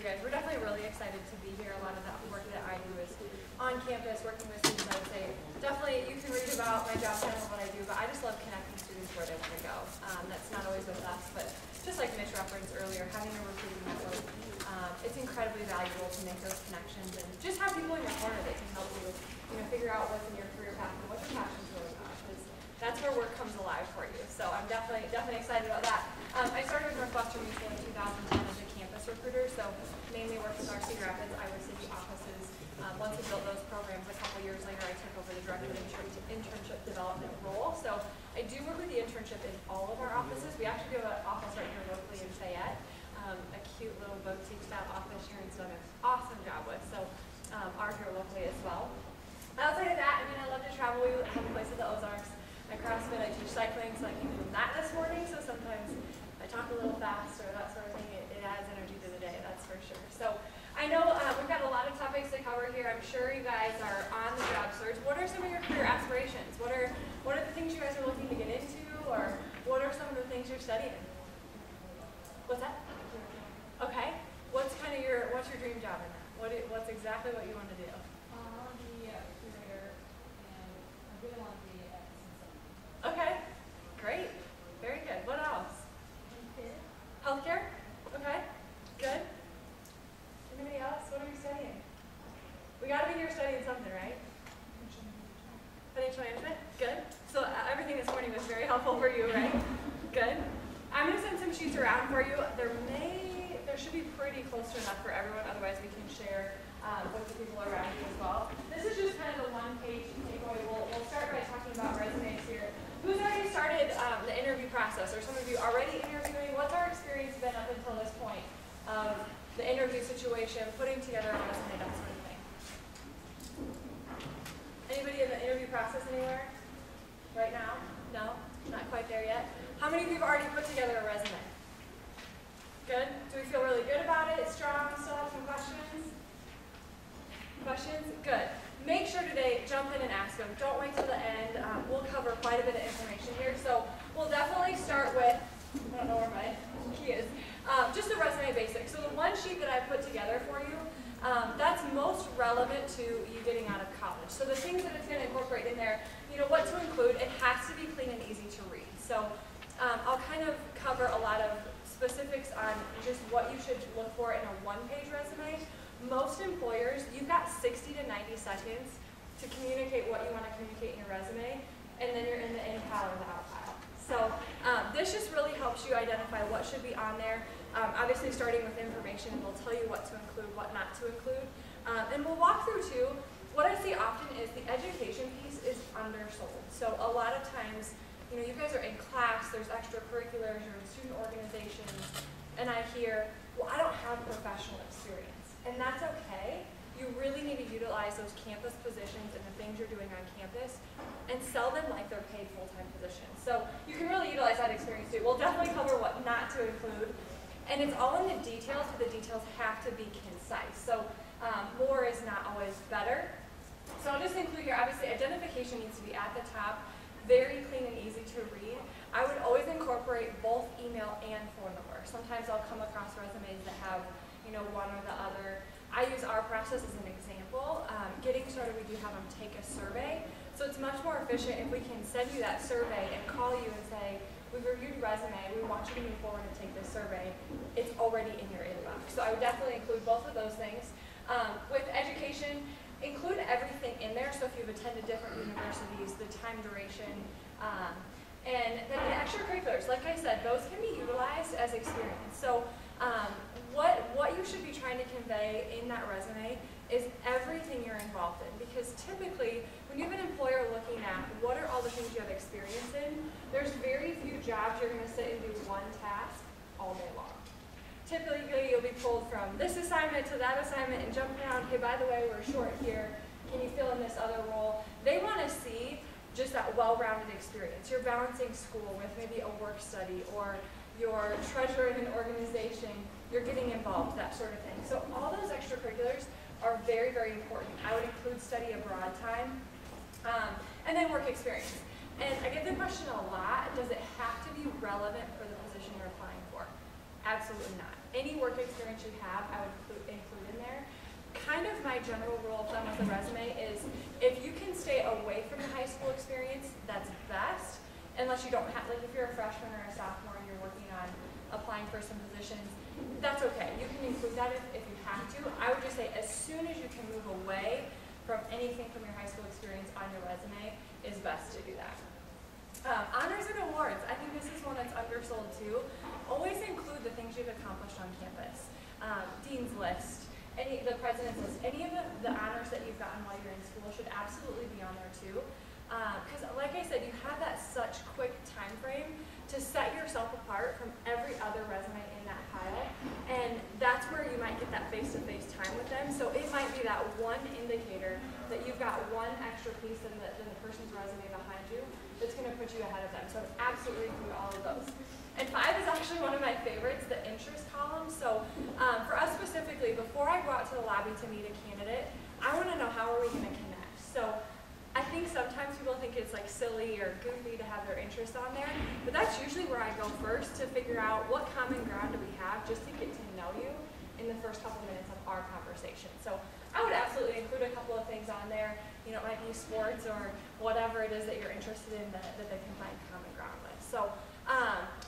guys. We're definitely really excited to be here. A lot of the work that I do is on campus, working with students. I would say definitely you can read about my job title and what I do, but I just love connecting students where they want to go. That's not always with us, but just like Mitch referenced earlier, having a recruiting network, it's incredibly valuable to make those connections and just have people in your corner that can help you, figure out what's in your career path and what your passion's really about. Because that's where work comes alive for you. So I'm definitely excited about that. I started with Northwestern Mutual in 2010 as a campus recruiter, so mainly worked with our Cedar Rapids, Iowa City offices. Once we built those programs, a couple years later, I took over the Director of Internship Development role. So I do work with the internship in all of our offices. We actually do have an office right here locally in Fayette, a cute little boutique-style office Sharon's done an awesome job with. So are here locally as well. Outside of that, I love to travel. We have a place at the Ozarks. I CrossFit, I teach cycling, so I came from that this morning. So sometimes I talk a little fast or that sort of thing. It adds energy to the day, that's for sure. So I know we've got a lot of topics to cover here. I'm sure you guys are on the job search. What are some of your career aspirations? What are the things you guys are looking to get into, or what are some of the things you're studying? What's that? Okay. What's your dream job in that? What's exactly what you want to do? I want to be a curator, and I really want to be a consultant. Okay. Great. Very good. What else? Healthcare? Okay. Good. Anybody else? What are you studying? We got to be here studying something, right? Financial management? Good. So everything this morning was very helpful for you, right? Good. I'm going to send some sheets around for you. There should be pretty close to enough for everyone. Otherwise, we can share with the people around you as well. This is just kind of the one-page takeaway. We'll start by talking about resumes here. Who's already started the interview process? Or some of you already interviewing? What's our experience been up until this point of the interview situation, putting together a resume, that sort of thing? Anybody in the interview process anywhere? Right now? No? Not quite there yet? How many of you have already put together a resume? Good? Do we feel really good about it? Strong? Still have some questions? Questions? Good. Make sure today, jump in and ask them. Don't wait till the end. We'll cover quite a bit of information here. So we'll definitely start with, I don't know where my key is, just the resume basics. So the one sheet that I put together for you, that's most relevant to you getting out of college. So the things that it's going to incorporate in there, what to include, it has to be clean and easy to read. So I'll kind of cover a lot of specifics on just what you should look for in a one-page resume. Most employers, you've got 60 to 90 seconds to communicate what you want to communicate in your resume, and then you're in the in pile or the out pile. So this just really helps you identify what should be on there. Obviously starting with information, and we'll tell you what to include, what not to include. And we'll walk through too. What I see often is the education piece is undersold. So a lot of times, you guys are in class, there's extracurriculars, you're in student organizations, and I hear, well, I don't have professional experience. And that's okay. You really need to utilize those campus positions and the things you're doing on campus and sell them like they're paid full-time positions. So you can really utilize that experience too. We'll definitely cover what not to include. And it's all in the details, but the details have to be concise. So more is not always better. So I'll just include here, obviously identification needs to be at the top, very clean and easy to read. I would always incorporate both email and phone number. Sometimes I'll come across resumes that have one or the other. I use our process as an example. Getting started, we do have them take a survey. So it's much more efficient if we can send you that survey and call you and say, we've reviewed your resume, we want you to move forward and take this survey. It's already in your inbox. So I would definitely include both of those things. With education, include everything in there. So if you've attended different universities, the time duration, and then the extracurriculars, like I said, those can be utilized as experience. So what you should be trying to convey in that resume is everything you're involved in. Because typically, when you have an employer looking at what are all the things you have experience in, there's very few jobs you're going to sit and do one task all day long. Typically, you'll be pulled from this assignment to that assignment and jump around. Hey, by the way, we're short here. Can you fill in this other role? They want to see just that well-rounded experience. You're balancing school with maybe a work study, or you're treasurer in an organization, you're getting involved, that sort of thing. So all those extracurriculars are very, very important. I would include study abroad time, and then work experience. And I get the question a lot, does it have to be relevant for the position you're applying for? Absolutely not. any work experience you have, I would include in there. Kind of my general rule of thumb with a resume is if you can stay away from the high school experience, that's best. Unless you don't have, like if you're a freshman or a sophomore and you're working on applying for some positions, that's okay. You can include that if you have to. I would just say as soon as you can move away from anything from your high school experience on your resume, is best to do that. Honors and awards. I think this is one that's undersold too. Always include the things you've accomplished on campus. Dean's list, the president's list, any of the honors that you've gotten while you're in school should absolutely be on there too. Because like I said, you have that such quick time frame to set yourself apart from every other resume in that pile. And that's where you might get that face-to-face time with them. So it might be that one indicator that you've got one extra piece in the person's resume behind you that's going to put you ahead of them. So absolutely include all of those. And 5 is actually one of my favorites, the interest column. So for us specifically, before I go out to the lobby to meet a candidate, I want to know how are we going to connect. So I think sometimes people think it's like silly or goofy to have their interests on there, but that's usually where I go first to figure out what common ground do we have just to get to know you in the first couple minutes of our conversation. So I would absolutely include a couple of things on there. You know, it might be sports or whatever it is that you're interested in that they can find common ground with. So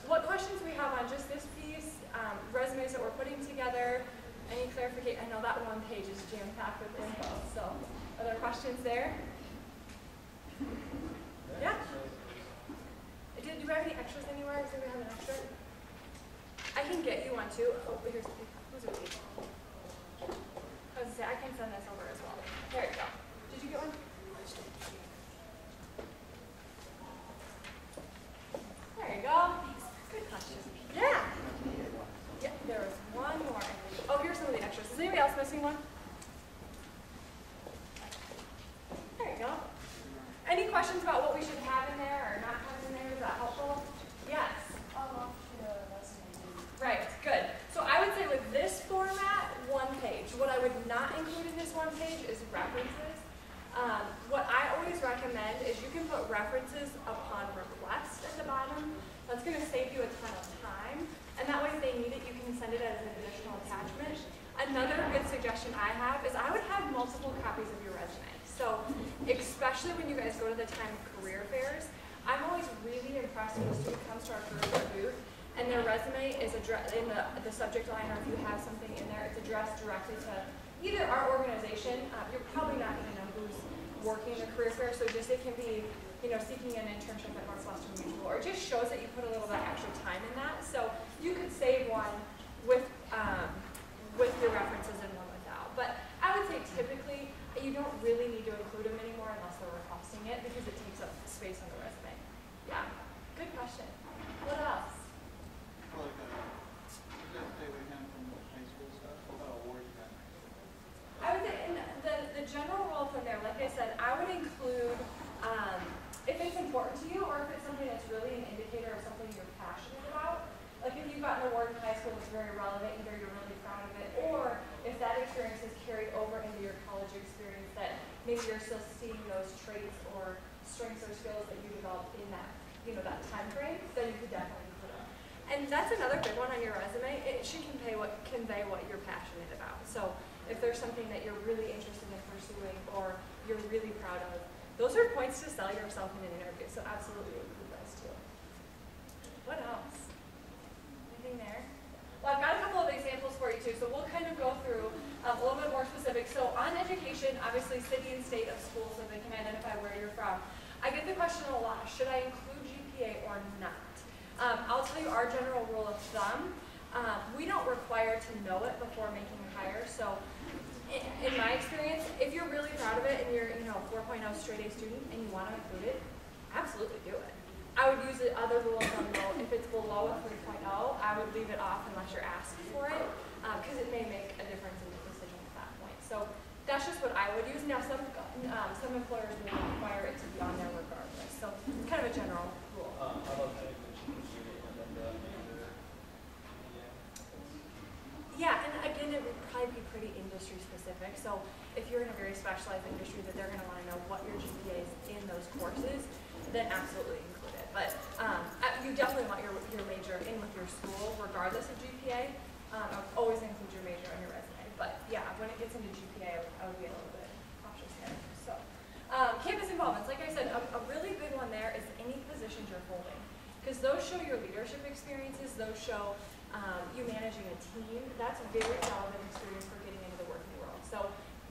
what questions we have on just this piece, resumes that we're putting together, any clarification? I know that one page is jam-packed with info, so are there questions there? Yeah? Do we have any extras anywhere? Does anybody have an extra? I can get you one too. Oh, here's who's a piece. I was going to say, I can send this over as well. There you go. Did you get one? There you go. Good question. Yeah. Yeah, there was one more. Oh, here's some of the extras. Is anybody else missing one? There you go. Any questions about what we should have in there or not have in there? Is that helpful? Yes. Right, good. So I would say with this format, one page. What I would not include in this one page is references. What I always recommend is you can put references upon request at the bottom. That's going to save you a ton of time. And that way if they need it, you can send it as an additional attachment. Another good suggestion I have is I would have multiple copies of your resume. So especially when you guys go to the time of career fairs, I'm always really impressed when a student comes to our career fair booth and their resume is addressed in the subject line, or if you have something in there, it's addressed directly to either our organization. You're probably not going to know who's working the career fair, so just it can be, you know, seeking an internship at Northwestern Mutual, or it just shows that you put a little bit extra time in that. So you could save one with your references and one without. But I would say typically you don't really need to include them anymore unless they're requesting it because it takes up space on the resume. Yeah, good question. What else? Well, you guys stay away from the high school stuff. What about awards you got? I would say in the general rule from there, like I said, I would include if it's important to you or if it's something that's really an indicator of something you're passionate about. Like if you've got an award in high school that's very relevant, either you're really proud of it, or if that experience is carried over into your college experience, that maybe you're still seeing those traits or strengths or skills that you developed in that, you know, that time frame, then you could definitely put them. And that's another good one on your resume. It should convey what you're passionate about. So if there's something that you're really interested in pursuing or you're really proud of, those are points to sell yourself in an interview. So absolutely include those too. What else? Anything there? Well, I've got a couple of examples for you too, so we'll kind of go through a little bit more specific. So on education, obviously city and state of school, so they can identify where you're from. I get the question a lot, should I include GPA or not? I'll tell you our general rule of thumb. We don't require to know it before making a hire, so in my experience, if you're really proud of it and you're, you know, 4.0 straight A student and you want to include it, absolutely do it. I would use the other rule of thumb though. If it's below a 3.0, I would leave it off unless you're asking for it, because it may make a difference in the decision at that point. So that's just what I would use. Now some employers will require it to be on there regardless. So it's kind of a general rule. How about that? Yeah, and again, it would probably be pretty industry specific. So if you're in a very specialized industry that they're going to want to know what your GPA is in those courses, then absolutely include it. But you definitely want your major in with your school, regardless of GPA. Always include your major on your resume. But yeah, when it gets into GPA, I would be a little bit cautious there. So, campus involvements, like I said, a really big one there is any positions you're holding. Because those show your leadership experiences, those show you managing a team. That's a very relevant experience for getting into the working world. So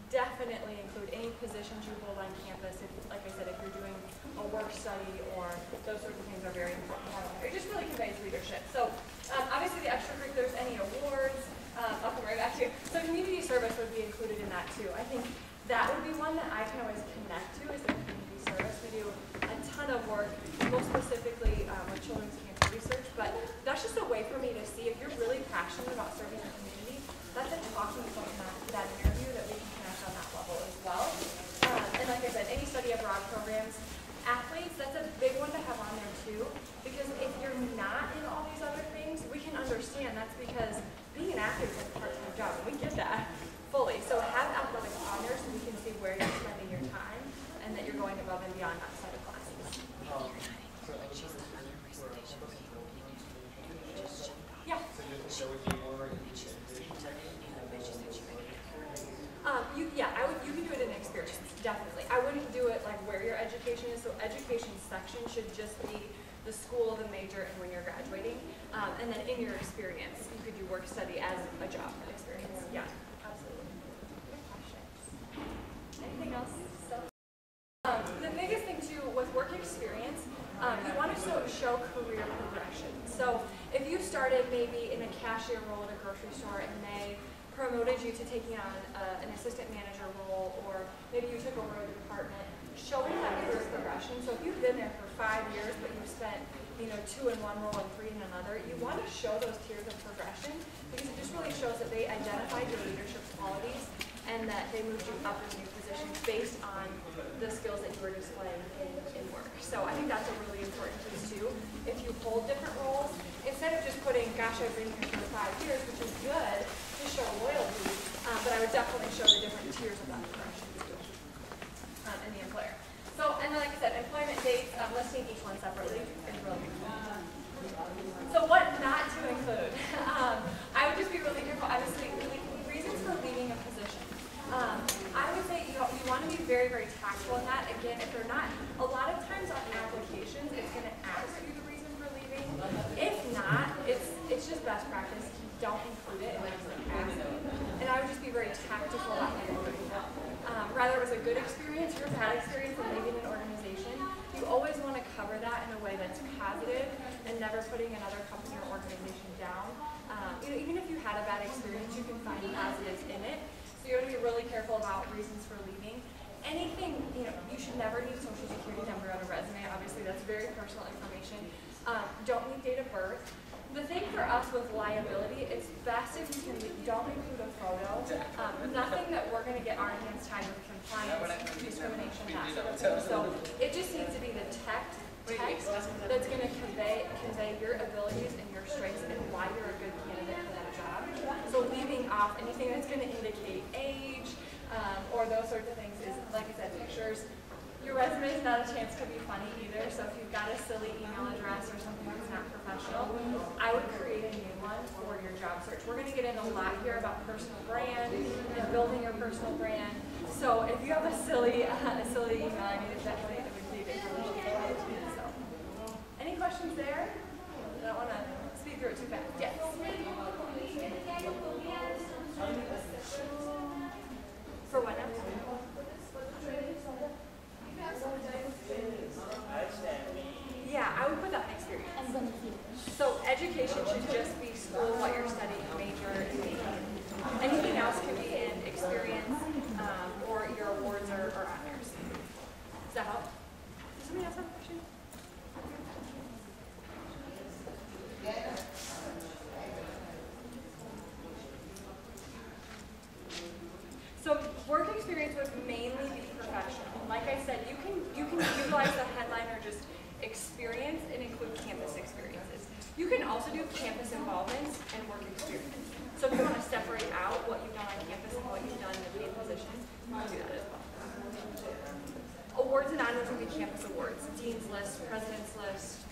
definitely include any positions you hold on campus. If, like I said, if you're doing a work study or those sorts of things are very important. It just really conveys leadership. So obviously the extracurriculars, any awards, I'll come right back to you. So community service would be included in that too. I think that would be one that I can always connect to is the community service. We do a ton of work, most specifically with children's cancer research, but that's just a way for me to see if you're really passionate about serving the community. That's a talking point in that interview that we can connect on that level as well. And like I said, any study abroad programs, athletes, that's a big one to have on there too, because if you're not in all these other things, we can understand that's because being an athlete is a part-time job, and we get that fully. So have athletics on there so we can see where you're spending your time and that you're going above and beyond outside of classes. Yeah. You can do it in experience, definitely. I wouldn't do it like where your education is. So education section should just be the school, the major, and when you're graduating. And then in your experience, you could do work study as a job experience. Yeah, absolutely. Good questions. Anything else? The biggest thing too with work experience, you want to show career progression. So if you started maybe in a cashier role at a grocery store and they promoted you to taking on an assistant manager role, or maybe you took over a department, showing that career progression. So if you've been there for 5 years, but you've spent 2 in one role and 3 in another, you want to show those tiers of progression because it just really shows that they identified your leadership qualities and that they moved you up in new positions based on the skills that you were displaying in work. So I think that's a really important piece too. If you hold different roles, instead of just putting, gosh, I've been here for 5 years, which is good to show loyalty, but I would definitely show the different tiers of that progression too in the employer. So, and then like I said, employment dates, listing each one separately is really important. So what not to include? I would just be really careful. Obviously, reasons for leaving a position. I would say you want to be very, very tactful in that. Again, if they're not, a lot of times on applications, it's going to ask you the reason for leaving. If not, it's just best practice. Don't include it and just ask you. And I would just be very tactful about including that. Rather it was a good experience or a bad experience in leaving an organization, you always want to cover that in a way that's positive and never putting another company or organization down. Even if you had a bad experience, you can find positives in it. So you want to be really careful about reasons for leaving. Anything, you should never need social security number on a resume. Obviously, that's very personal information. Don't need date of birth. The thing for us with liability, it's best if you don't include a photo. Nothing that we're going to get our hands tied with compliance, discrimination, that sort of thing. So it just needs to be the text that's going to convey your abilities and your strengths and why you're a good candidate for that job. So leaving off anything that's going to indicate age or those sorts of things is, like I said, pictures. Your resume is not a chance to be funny either, so if you've got a silly email address or something that's not professional, I would create a new one for your job search. We're going to get into a lot here about personal brand and building your personal brand. So if you have a silly email, I mean, it's definitely a big information. So, any questions there? I don't want to speed through it too fast. Yes. For what now? Yeah, I would put that in experience. So education should just be school, what you're studying, major, and major. Anything else can be in experience or your awards or honors. Does that help? Does somebody else have a question? So work experience would mainly be professional. Like I said, you can utilize the headline or just experience and include campus experiences. You can also do campus involvements and work experience. So if you want to separate out what you've done on campus and what you've done in the paid position, you can do that as well. Awards and honors would be campus awards, dean's list, president's list.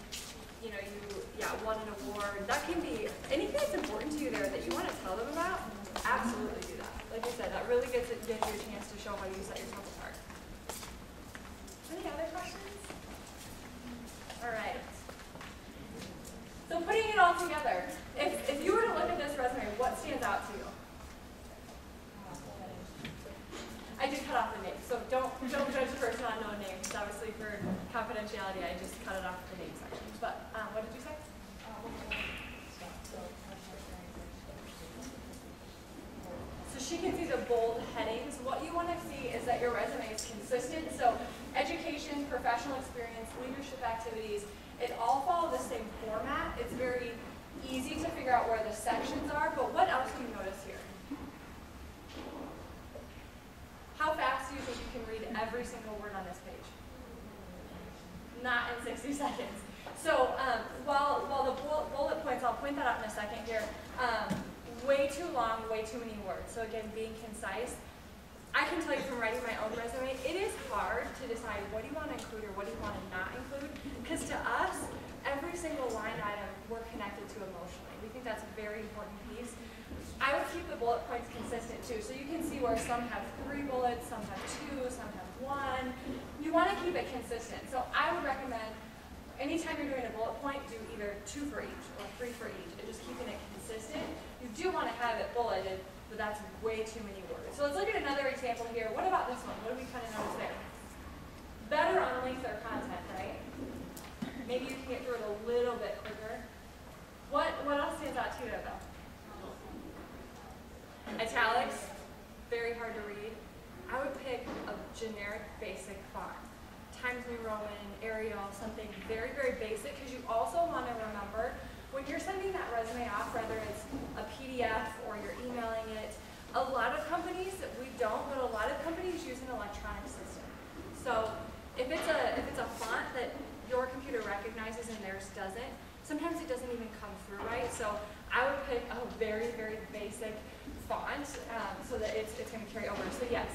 You won an award. That can be anything that's important to you there that that you want to tell them about, absolutely do that. Like I said, that really gives you a chance to show how you set yourself apart. Any other questions? All right. So putting it all together, if you were to look at this resume, what stands out to you? I did cut off the name, so don't judge the person on no names. Obviously, for confidentiality, I just cut it off the name section. But what did you say? So she can see the bold headings. What you want to see is that your resume is consistent. So education, professional experience, leadership activities, it all follow the same format. It's very easy to figure out where the sections are, but what else do you notice here? How fast do you think you can read every single word on this page? Not in 60 seconds. So while the bullet points, I'll point that out in a second here, way too long, way too many words. So again, being concise. I can tell you from writing my own resume, it is hard to decide what do you want to include or what do you want to not include, because to us, every single line item we're connected to emotionally. We think that's a very important piece. I would keep the bullet points consistent too, so you can see where some have 3 bullets, some have 2, some have 1. You want to keep it consistent. So I would recommend anytime you're doing a bullet point, do either 2 for each or 3 for each, and just keeping it consistent. You do want to have it bulleted, but that's way too many words. So let's look at another example here. What about this one? What do we kind of notice there? Better on length or content, right? Maybe you can get through it a little bit quicker. What else stands out to you though? Italics, very hard to read. I would pick a generic basic font. Times New Roman, Arial, something very, very basic, because you also want to remember when you're sending that resume off, whether it's a PDF or you're emailing it, a lot of companies, we don't, but a lot of companies use an electronic system. So if it's a font that your computer recognizes and theirs doesn't, sometimes it doesn't even come through right. So I would pick a very, very basic font so that it's going to carry over. So yes,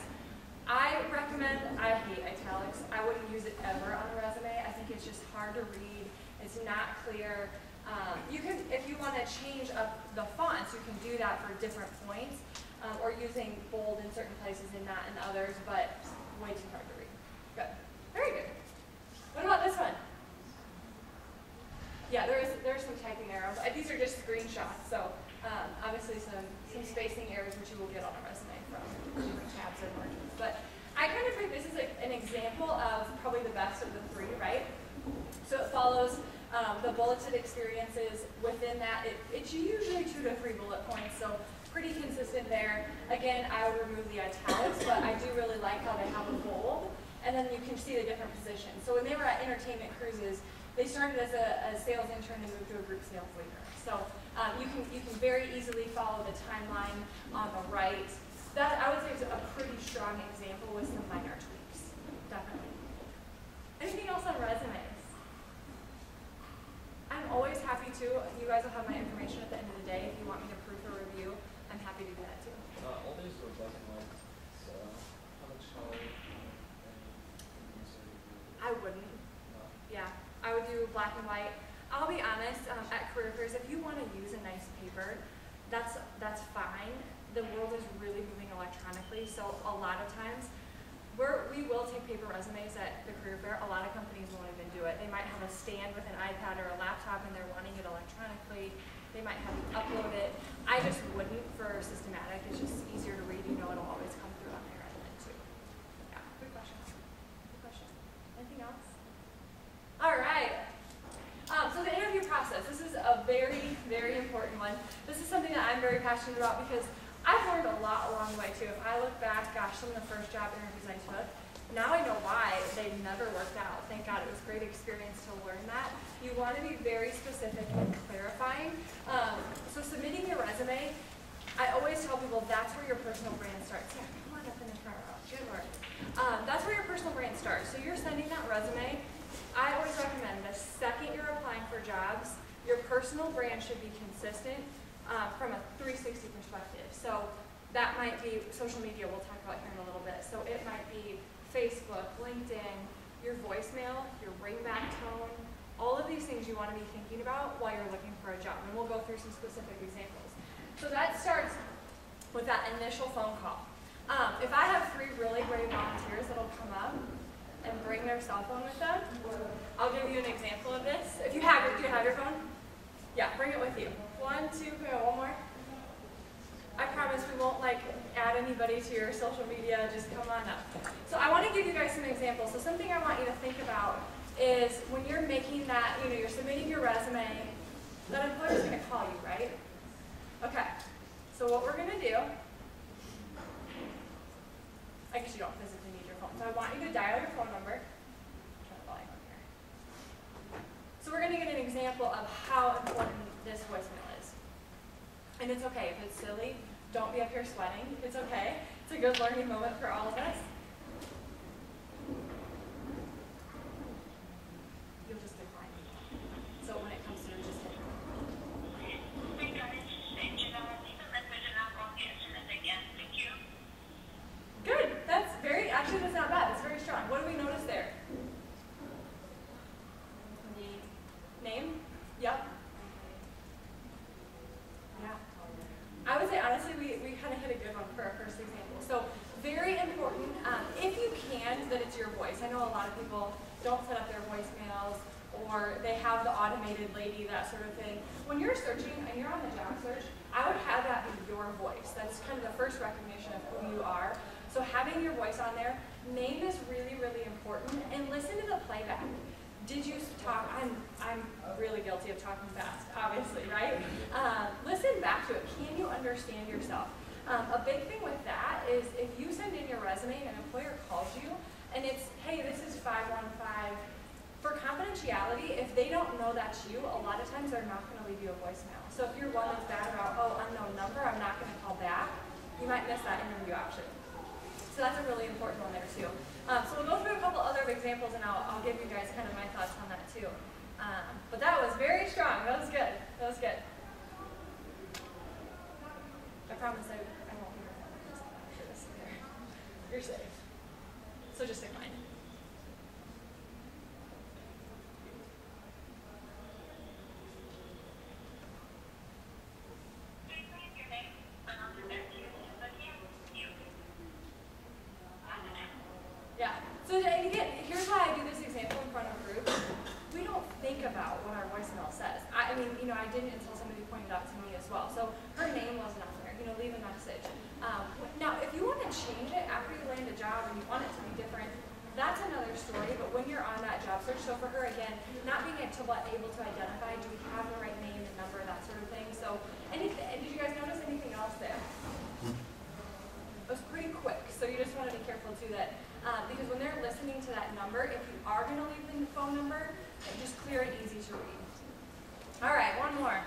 I recommend, I hate italics. I wouldn't use it ever on a resume. I think it's just hard to read. It's not clear. You can, if you want to change up the fonts, you can do that for different points, or using bold in certain places and not in others, but way too hard to read. Good. Very good. What about this one? Yeah, there's some typing errors. These are just screenshots, so obviously some spacing errors which you will get on a resume from different tabs and margins. But I kind of think this is an example of probably the best of the 3, right? So it follows the bulleted experiences. Within that, it's usually 2 to 3 bullet points, so pretty consistent there. Again, I would remove the italics, but I do really like how they have a bold, and then you can see the different positions. So when they were at Entertainment Cruises, they started as a sales intern and moved to a group sales leader. So you can very easily follow the timeline on the right. That, I would say, is a pretty strong example with some minor tweaks, definitely. Anything else on resumes? I'm always happy to. You guys will have my information at the end of the day. If you want me to proof or review, I'm happy to do that too. All these were black and white, so how much color? I wouldn't. Yeah, I would do black and white. I'll be honest, at career fairs, if you want to use a nice paper, that's fine. The world is really moving electronically, so a lot of times, we will take paper resumes at the career fair. A lot of companies won't even do it. They might have a stand with an iPad or a laptop and they're wanting it electronically. They might have you upload it. I just wouldn't for systematic. It's just easier to read. You know it'll always come through on there and then too. Yeah, good question. Good question. Anything else? All right. So the interview process. This is a very, very important one. This is something that I'm very passionate about because I've learned a lot along the way too. If I look back, gosh, some of the first job interviews I took, now I know why they never worked out. Thank God, it was a great experience to learn that. You want to be very specific and clarifying. So submitting your resume, I always tell people that's where your personal brand starts. Yeah, come on up in the front row. Good work. That's where your personal brand starts. So you're sending that resume. I always recommend the second you're applying for jobs, your personal brand should be consistent from a 360 perspective. So that might be social media, we'll talk about here in a little bit. So it might be Facebook, LinkedIn, your voicemail, your ringback tone, all of these things you want to be thinking about while you're looking for a job. And we'll go through some specific examples. So that starts with that initial phone call. If I have 3 really brave volunteers that'll come up and bring their cell phone with them, I'll give you an example of this. If you have do you have your phone? Yeah, bring it with you. 1, 2, can we go one more? I promise we won't add anybody to your social media, just come on up. So I want to give you guys some examples. So something I want you to think about is when you're making that, you're submitting your resume, that employer's going to call you, right? Okay, so what we're going to do, I guess you don't physically need your phone, so I want you to dial your phone number. Turn the volume on here. So we're going to get an example of how important this voicemail is. And it's okay if it's silly. Don't be up here sweating. It's okay. It's a good learning moment for all of us. You'll just decline. So when it comes through, just hit. Good. That's not bad. It's very strong. What do we notice there? Name? Yep. Yeah. I would say, honestly, we kind of hit a good one for our first example. So very important, if you can, that it's your voice. I know a lot of people don't set up their voicemails, or they have the automated lady, that sort of thing. When you're searching and you're on the job search, I would have that be your voice. That's kind of the first recognition of who you are. So having your voice on there, name is really, really important, and listen to the playback. Did you talk? I'm really guilty of talking fast, obviously, right? Listen back to it. Can you understand yourself? A big thing with that is if you send in your resume and an employer calls you, and it's, hey, this is 515. For confidentiality, if they don't know that's you, a lot of times they're not going to leave you a voicemail. So if you're one that's bad about, oh, unknown number, I'm not going to call back, you might miss that interview option. So that's a really important one there too. So we'll go through a couple other examples, and I'll give you guys kind of my thoughts on that too. But that was very strong. That was good. That was good. I promise I won't be recording after this either. You're safe. So just decline. Yeah. So again, here's why I do this example in front of groups. We don't think about what our voicemail says. I mean, I didn't until somebody pointed out to me as well. So her name wasn't on there. Leave a message. Now, if you want to change it after you land a job and you want it to be different, that's another story. But when you're on that job search, so for her again, not being able to identify, do we have the right name and number, that sort of thing. So, did you guys notice anything else there? It was pretty quick, so you just want to be careful too that because when they're listening to that number, if you are going to leave the phone number, just clear and easy to read. All right, one more.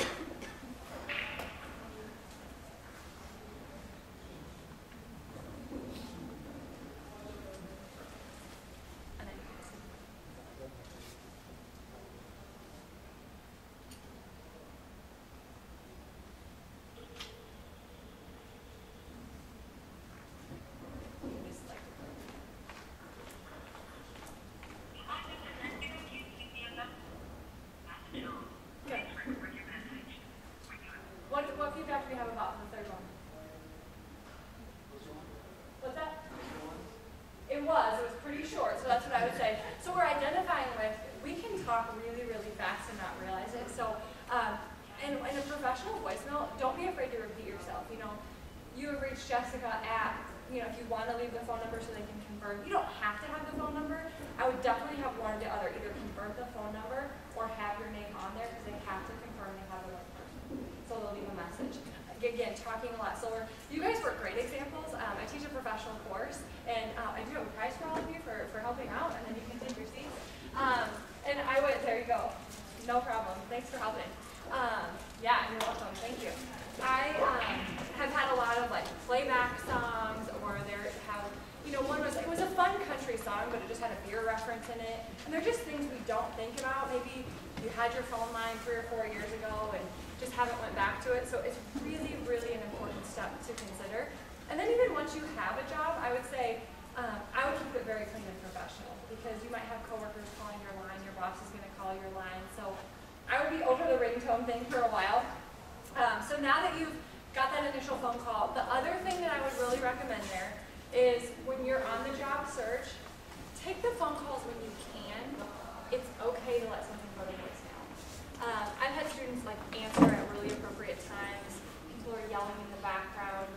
What feedback do we have about the third one? What's that? It was pretty short, so that's what I would say. So we're identifying with, we can talk really, really fast and not realize it. So in a professional voicemail, don't be afraid to repeat yourself. You have reached Jessica at, if you want to leave the phone number so they can confirm. You don't have to have the phone number. I would definitely have one or the other, either confirm the phone number or have your name on there, because they have to confirm they have the right person. So they'll leave a message. Again, talking a lot. So you guys were great examples. I teach a professional course, and I do have a prize for all of you for helping out, and then you can take your seats. And I would, there you go. No problem. Thanks for helping. Yeah, you're welcome. Thank you. I have had a lot of playback songs, or one was a fun country song, but it just had a beer reference in it. And they're just things we don't think about. Maybe you had your phone line 3 or 4 years ago and just haven't went back to it. So it's really, really an important step to consider. And then even once you have a job, I would say I would keep it very clean and professional, because you might have coworkers calling your line, your boss is going to call your line. So I would be over the ringtone thing for a while. So now that you've got that initial phone call. The other thing that I would really recommend there is when you're on the job search, take the phone calls when you can. It's okay to let something go to voicemail. I've had students like answer at really appropriate times. People are yelling in the background.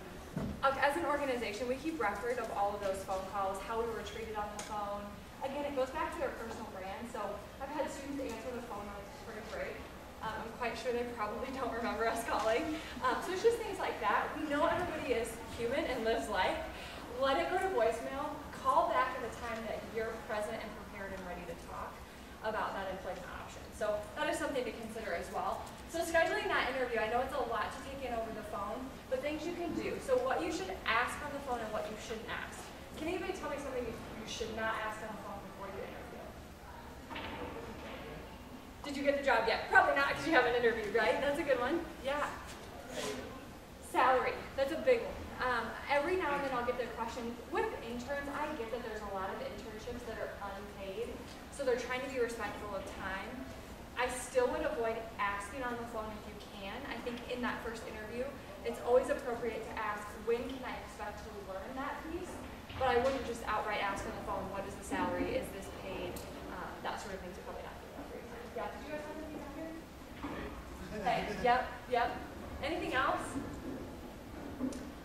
As an organization, we keep record of all of those phone calls, how we were treated on the phone. Again, it goes back to their personal brand. So I've had students answer the phone on spring break. I'm quite sure they probably don't remember us calling. So it's just things like that. We know everybody is human and lives life. Let it go to voicemail. Call back at the time that you're present and prepared and ready to talk about that employment option. So that is something to consider as well. So scheduling that interview, I know it's a lot to take in over the phone, but things you can do. So what you should ask on the phone and what you shouldn't ask. Can anybody tell me something you should not ask on the phone before you interview? Did you get the job yet? Probably not because you haven't interviewed, right? That's a good one. Yeah. Salary. That's a big one. Every now and then I'll get the question, with interns, I get that there's a lot of internships that are unpaid, so they're trying to be respectful of time. I still would avoid asking on the phone if you can. I think in that first interview, it's always appropriate to ask, when can I expect to learn that piece? But I wouldn't just outright ask on the phone, what is the salary, is this paid? That sort of thing's probably not good enough for you. Yeah, did you guys have anything down here? Okay, yep. Anything else?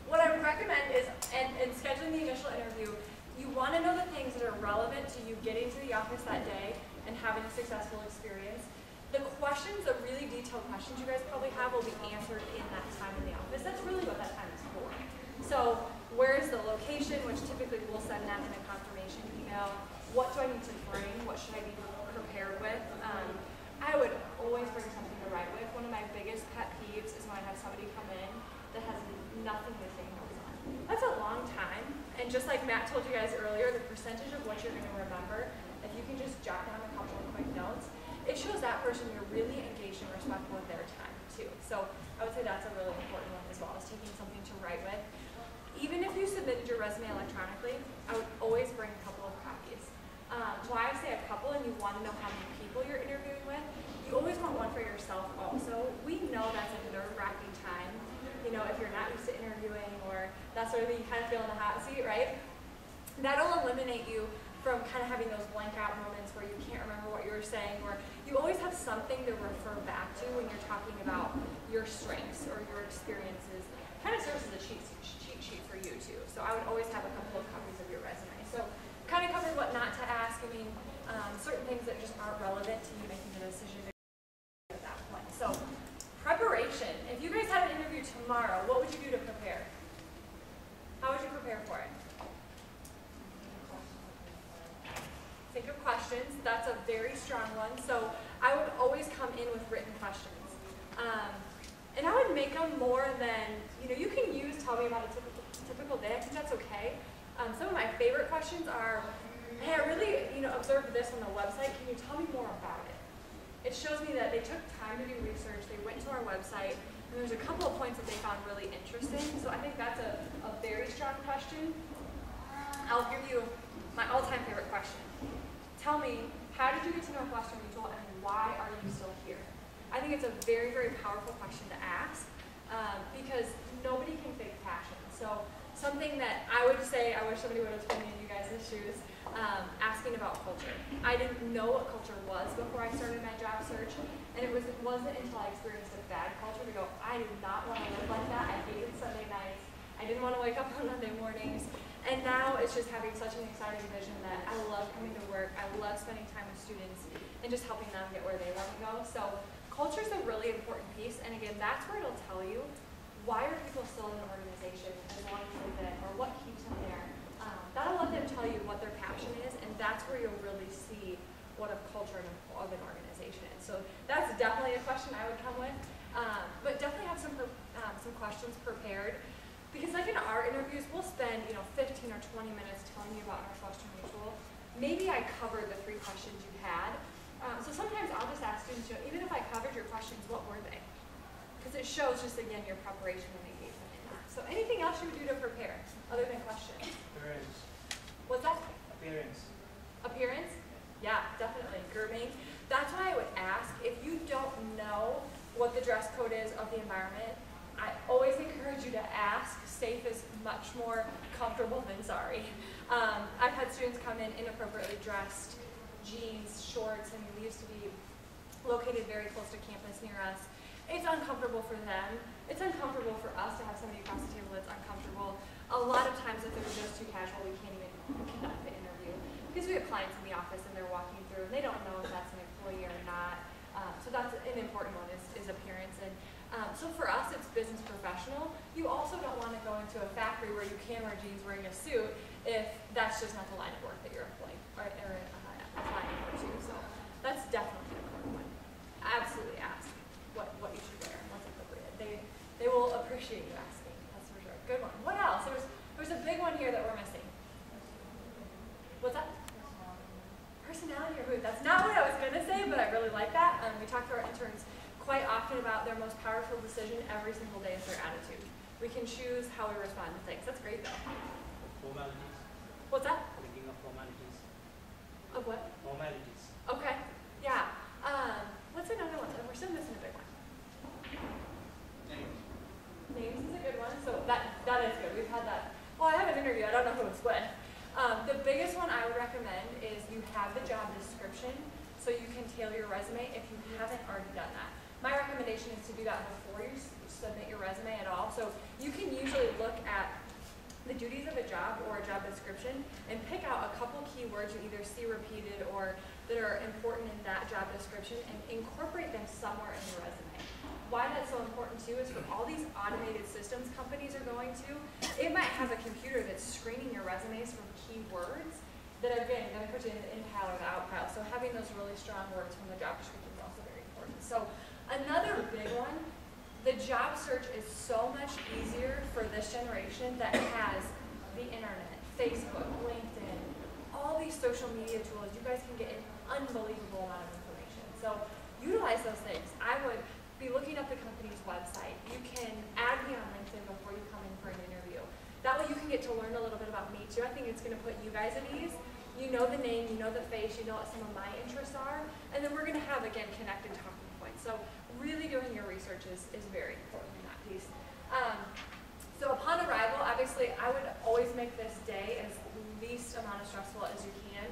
What I would recommend is, in scheduling the initial interview, you want to know the things that are relevant to you getting to the office that day and having a successful experience. The questions, the really detailed questions you guys probably have will be answered in that time in the office. That's really what that time is for. So where is the location, which typically we'll send that in a confirmation email. What do I need to bring? What should I be prepared with? I would always bring something to write with. One of my biggest pet peeves is when I have somebody come in that has nothing to take notes on. That's a long time. And just like Matt told you guys earlier, the percentage of what you're going to remember, if you can just jot down a couple of quick notes, it shows that person you're really engaged and respectful of their time too. So I would say that's a really important one as well, is taking something to write with. Even if you submitted your resume electronically, I would always bring a couple of copies. Why I say a couple, and you want to know how many people you're interviewing with, you always want one for yourself also. We know that's a nerve-wracking time. You know, if you're not used to interviewing or that sort of thing, you kind of feel in the hot seat, right? That'll eliminate you from kind of having those blank out moments where you can't remember what you were saying, or you always have something to refer back to when you're talking about your strengths or your experiences. Kind of serves as a cheat sheet for you too. So I would always have a couple of copies of your resume. So kind of covered what not to ask. I mean, certain things that just aren't relevant to you making the decision at that point. So preparation. If you guys had an interview tomorrow, what would you do to prepare? How would you prepare for it? Think of questions. That's a very strong one. So I would always come in with written questions. And I would make them more than, you can use tell me about a typical day. I think that's okay. Some of my favorite questions are, hey, I really observed this on the website. Can you tell me more about it? It shows me that they took time to do research. They went to our website. And there's a couple of points that they found really interesting. So I think that's a very strong question. I'll give you my all-time favorite question. Tell me, how did you get to Northwestern Mutual and why are you still here? I think it's a very, very powerful question to ask because nobody can fake passion. So something that I would say, I wish somebody would have told me in you guys' shoes, asking about culture. I didn't know what culture was before I started my job search, and it wasn't until I experienced a bad culture to go, I did not want to live like that. I hated Sunday nights. I didn't want to wake up on Monday mornings. And now it's just having such an exciting vision that I love coming to work. I love spending time with students and just helping them get where they want to go. So culture is a really important piece. And again, that's where it'll tell you why are people still in an organization as long as they've been, or what keeps them there. That'll let them tell you what their passion is, and that's where you'll really see what a culture of an organization is. So that's definitely a question I would come with. But definitely have some questions prepared. Because like in our interviews, we'll spend 15 or 20 minutes telling you about Northwestern Mutual. Maybe I covered the 3 questions you had. So sometimes I'll just ask students, even if I covered your questions, what were they? Because it shows just, again, your preparation and engagement in that. So anything else you would do to prepare, other than questions? Appearance. What's that? Appearance. Appearance? Yeah, definitely. Grooming. That's why I would ask, if you don't know what the dress code is of the environment, I always encourage safe is much more comfortable than sorry. I've had students come in inappropriately dressed, jeans, shorts, and we used to be located very close to campus near us. It's uncomfortable for them. It's uncomfortable for us to have somebody across the table that's uncomfortable. A lot of times if they're just too casual, we can't even conduct the interview because we have clients in the office and they're walking through and they don't know if that's an employee or not. So that's an important one is appearance. And so for us, it's business professional. You also don't want to go into a factory where you can wear jeans wearing a suit if that's just not the line of work that you're applying for to. So that's definitely an important one. Absolutely ask what you should wear and what's appropriate. They will appreciate you asking, that's for sure. Good one. What else? There's a big one here that we're missing. What's that? Personality or mood. That's not what I was going to say, but I really like that. We talk to our interns quite often about their most powerful decision every single day is their attitude. We can choose how we respond to things. That's great though. Formalities. What's that? Thinking of formalities. Of what? Formalities. Okay. Yeah. What's another one? We're still missing a big one. Names. Names is a good one. So that is good. We've had that. Well, I have an interview. I don't know who it's with. The biggest one I would recommend is you have the job description so you can tailor your resume if you haven't already done that. My recommendation is to do that before you submit your resume at all. So you can usually look at the duties of a job or a job description and pick out a couple keywords you either see repeated or that are important in that job description and incorporate them somewhere in your resume. Why that's so important too is for all these automated systems companies are going to, it might have a computer that's screening your resumes for keywords that are going to put you in the in pile or the out pile. So having those really strong words from the job description is also very important. So another big one, the job search is so much easier for this generation that has the internet, Facebook, LinkedIn, all these social media tools. You guys can get an unbelievable amount of information. So utilize those things. I would be looking up the company's website. You can add me on LinkedIn before you come in for an interview. That way you can get to learn a little bit about me too. I think it's going to put you guys at ease. You know the name, you know the face, you know what some of my interests are, and then we're going to have, again, connected talking points. So really doing your research is very important in that piece. So upon arrival, obviously, I would always make this day as least amount of stressful as you can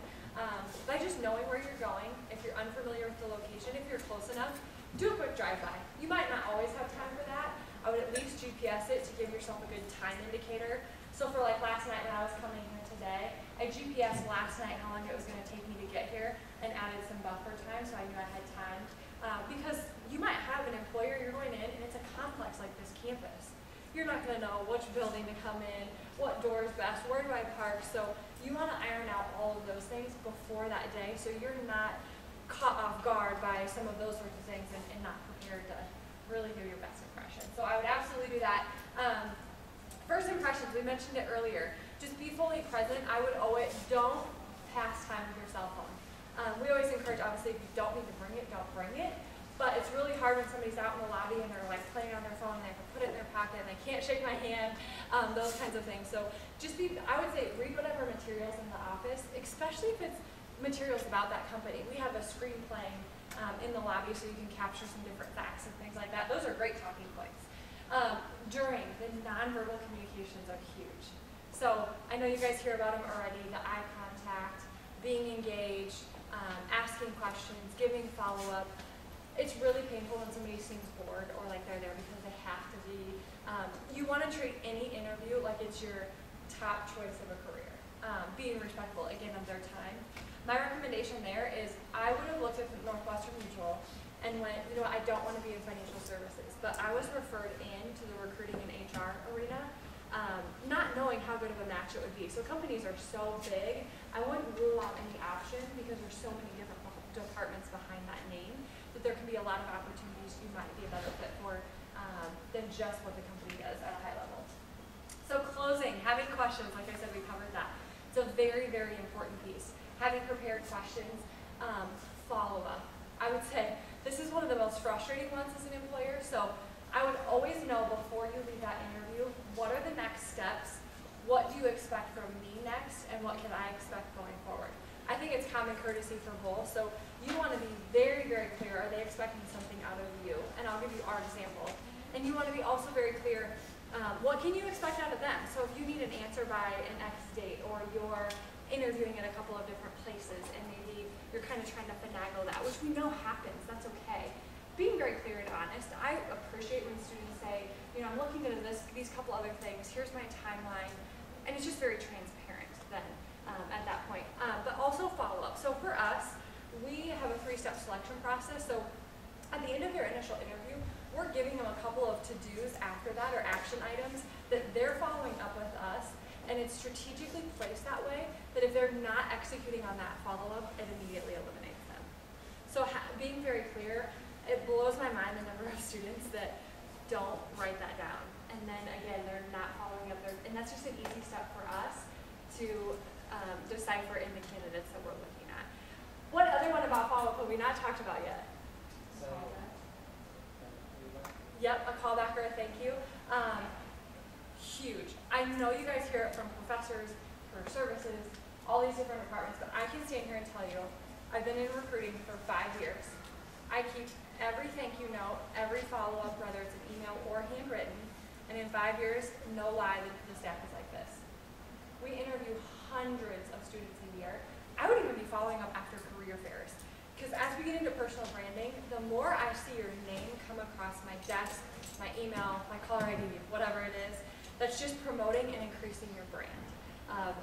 by just knowing where you're going. If you're unfamiliar with the location, if you're close enough, do a quick drive-by. You might not always have time for that. I would at least GPS it to give yourself a good time indicator. So for like last night when I was coming here today, I GPSed last night how long it was going to take me to get here and added some buffer time so I knew I had time. Because you might have an employer, you're going in, and it's a complex like this campus. You're not going to know which building to come in, what door is best, where do I park. So you want to iron out all of those things before that day so you're not caught off guard by some of those sorts of things and not prepared to really do your best impression. So I would absolutely do that. First impressions, we mentioned it earlier. Just be fully present. I would always, don't pass time with your cell phone. We always encourage, obviously, if you don't need to bring it, don't bring it. But it's really hard when somebody's out in the lobby and they're like playing on their phone and they have to put it in their pocket and they can't shake my hand, those kinds of things. So just be, I would say, read whatever materials in the office, especially if it's materials about that company. We have a screen playing in the lobby so you can capture some different facts and things like that. Those are great talking points. During, the nonverbal communications are huge. So I know you guys hear about them already, the eye contact, being engaged, asking questions, giving follow-up. It's really painful when somebody seems bored or like they're there because they have to be. You want to treat any interview like it's your top choice of a career. Being respectful, again, of their time. My recommendation there is I would have looked at Northwestern Mutual and went, you know what, I don't want to be in financial services, but I was referred into the recruiting and HR arena, not knowing how good of a match it would be. So companies are so big, I wouldn't rule out any option because there's so many different departments behind that name that there can be a lot of opportunities you might be a better fit for than just what the company does at a high level. So closing, having questions, like I said, we covered that. It's a very, very important piece. Having prepared questions, follow-up. I would say this is one of the most frustrating ones as an employer, so I would always know before you leave that interview, what are the next steps, what do you expect from me next, and what can I expect going forward. I think it's common courtesy for both, so you want to be very, very clear, are they expecting something out of you? And I'll give you our example. And you want to be also very clear, What can you expect out of them? So if you need an answer by an X date, or you're interviewing at a couple of different places and maybe you're kind of trying to finagle that, which we know happens, that's okay. Being very clear and honest. I appreciate when students say, you know, I'm looking into these couple other things, here's my timeline, and it's just very transparent then at that point. But also follow up. So for us, we have a 3-step selection process. So at the end of their initial interview, we're giving them a couple of to-dos after that, or action items that they're following up with us, and it's strategically placed that way that if they're not executing on that follow-up, it immediately eliminates them. So being very clear, it blows my mind the number of students that don't write that down, and then again, they're not following up, and that's just an easy step for us to decipher in the candidates that we're looking at. What other one about follow-up have we not talked about yet? So, Yep, a callback or a thank you. Huge. I know you guys hear it from professors, for services, all these different departments, but I can stand here and tell you, I've been in recruiting for 5 years. I keep every thank you note, every follow-up, whether it's an email or handwritten, and in 5 years, no lie, the staff is like this. We interview hundreds of students a year. I would even be following up after career fairs. Because as we get into personal branding, the more I see your name come across my desk, my email, my caller ID, whatever it is, that's just promoting and increasing your brand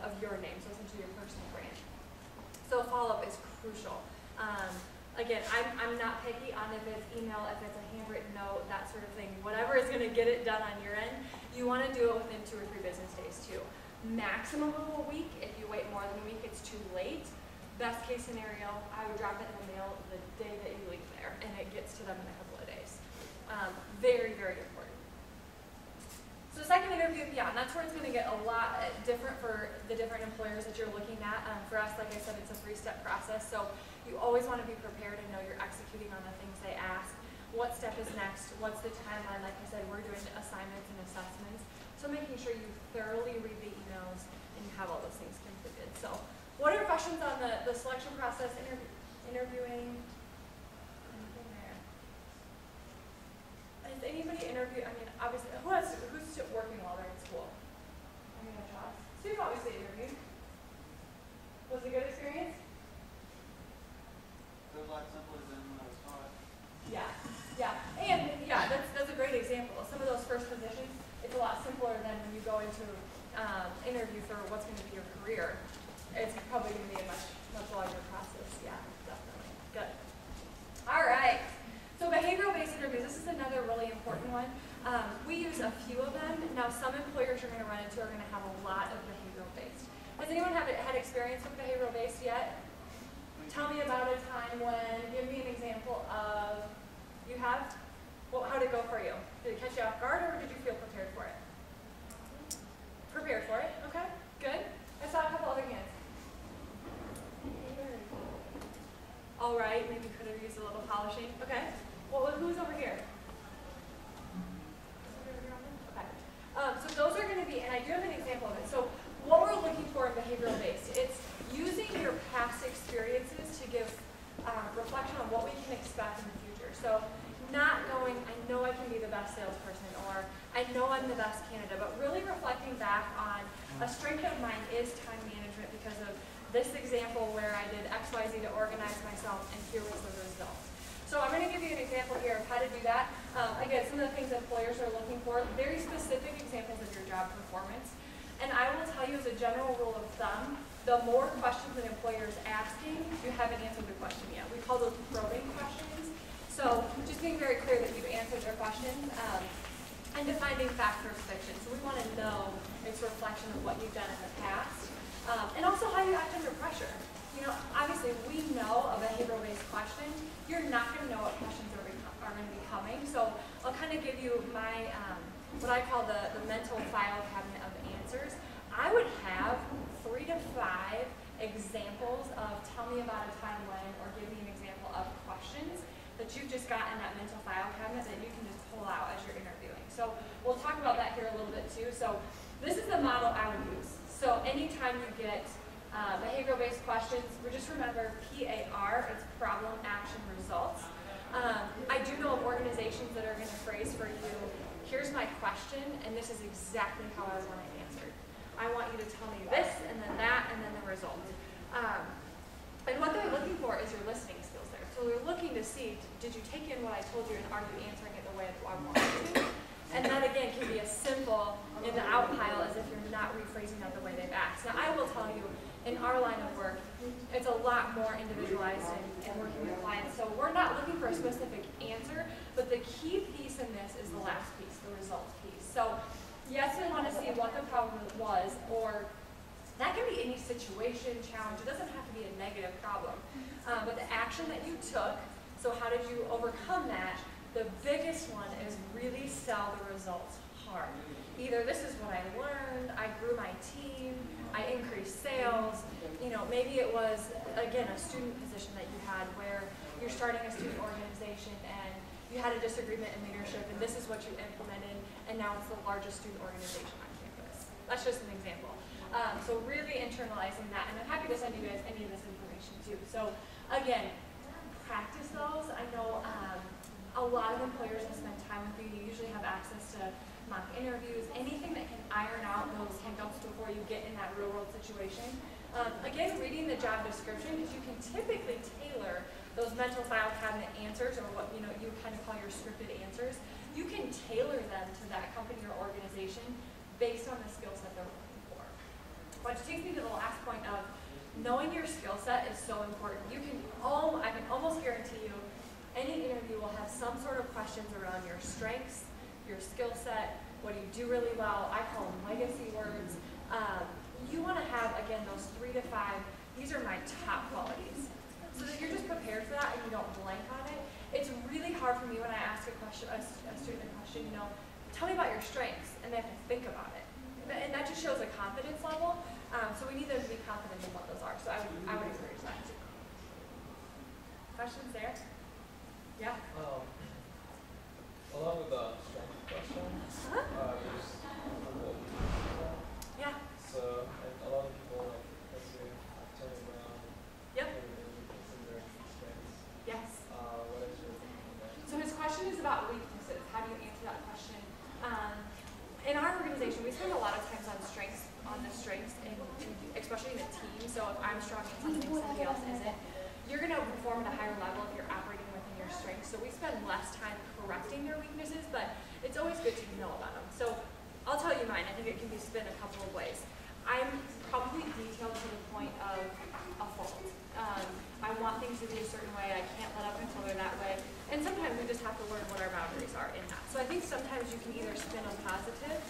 of your name, so essentially your personal brand. So follow-up is crucial. Again, I'm not picky on if it's email, if it's a handwritten note, that sort of thing. Whatever is going to get it done on your end, you want to do it within 2 or 3 business days too. Maximum of a week. If you wait more than a week, it's too late. Best case scenario, I would drop it in the mail the day that you leave there, and it gets to them in a couple of days. Very, very important. So second interview and beyond, that's where it's going to get a lot different for the different employers that you're looking at. For us, like I said, it's a 3-step process, so you always want to be prepared and know you're executing on the things they ask. What step is next? What's the timeline? Like I said, we're doing assignments and assessments, so making sure you thoroughly read the emails and you have all those things completed. So what are questions on the selection process, interviewing? Anything there? Has anybody interviewed, I mean, obviously, who's working while they're in school? I mean, Josh. So you've obviously interviewed. Was it a good experience? It was a lot simpler than when I was taught. Yeah, and that's a great example. Some of those first positions, it's a lot simpler than when you go into interview for what's going to be your career. It's probably going to be a much larger process. Yeah, definitely. Good. All right. So behavioral-based interviews. This is another really important one. We use a few of them. Now, some employers you're going to run into are going to have a lot of behavioral-based. Has anyone had experience with behavioral-based yet? Tell me about a time when. Give me an example of. You have. Well, how did it go for you? Did it catch you off guard, or did you feel prepared for it? Prepared for it. Okay. Good. I saw a couple other hands. All right, maybe could have used a little polishing. Okay. Well, who's over here? Okay. So those are going to be, and I do have an example of it. So what we're looking for in behavioral based, it's using your past experiences to give reflection on what we can expect in the future. So not going, I know I can be the best salesperson, or I know I'm the best candidate, but really reflecting back on a strength of mine is time management because of this example where I did X, Y, Z to organize myself, and here was the result. So I'm going to give you an example here of how to do that. Again, some of the things employers are looking for, very specific examples of your job performance. And I will tell you as a general rule of thumb, the more questions an employer is asking, you haven't answered the question yet. We call those probing questions. So just being very clear that you've answered their questions and defining fact versus fiction. So we want to know its reflection of what you've done in the past. And also how you act under pressure. You know, obviously we know a behavioral-based question. You're not going to know what questions are going to be coming. So I'll kind of give you my, what I call the mental file cabinet of answers. I would have 3 to 5 examples of tell me about a time when, or give me an example of questions that you've just got in that mental file cabinet that you can just pull out as you're interviewing. So we'll talk about that here a little bit too. So this is the model I would use. So anytime you get behavioral-based questions, just remember PAR, it's problem, action, results. I do know of organizations that are going to phrase for you, here's my question, and this is exactly how I want it answered. I want you to tell me this, and then that, and then the result. And what they're looking for is your listening skills there. So they're looking to see, did you take in what I told you, and are you answering it the way that I want you to? And that, again, can be as simple in the out pile as if you're not rephrasing that the way they've asked. Now, I will tell you, in our line of work, it's a lot more individualized in working with clients. So we're not looking for a specific answer, but the key piece in this is the last piece, the results piece. So yes, we want to see what the problem was, or that can be any situation, challenge. It doesn't have to be a negative problem. But the action that you took, so how did you overcome that? The biggest one is really sell the results hard. Either this is what I learned, I grew my team, I increased sales, you know, maybe it was, again, a student position that you had where you're starting a student organization and you had a disagreement in leadership and this is what you implemented and now it's the largest student organization on campus. That's just an example. So really internalizing that, and I'm happy to send you guys any of this information too. So again, practice those. I know a lot of employers will spend time with you. You usually have access to mock interviews, anything that can iron out those hiccups before you get in that real world situation. Again, reading the job description, because you can typically tailor those mental file cabinet answers, or what you kind of call your scripted answers. You can tailor them to that company or organization based on the skill set they're looking for. Which takes me to the last point of knowing your skill set is so important. I can almost guarantee you any interview will have some sort of questions around your strengths, your skill set, what do you do really well. I call them legacy words. You want to have, again, those 3 to 5, these are my top qualities. So that you're just prepared for that and you don't blank on it. It's really hard for me when I ask a student a question, tell me about your strengths, and they have to think about it. And that just shows a confidence level. So we need them to be confident in what those are. So I would encourage that. Questions there? Yeah? Along with the strength question, there's yeah. So, and a lot of people, like, let's say, turn around. Yep. In their strengths. Yes. What is your opinion on that? So his question is about weaknesses. How do you answer that question? In our organization, we spend a lot of times on the strengths, and especially in a team. So if I'm strong in something, somebody else isn't, you're going to perform at a higher level if you're operating within your strengths. So we spend less time correcting your weaknesses, but it's always good to know about them. So I'll tell you mine. I think it can be spin a couple of ways. I'm probably detailed to the point of a fault. I want things to be a certain way. I can't let up until they're that way. And sometimes we just have to learn what our boundaries are in that. So I think sometimes you can either spin a positive.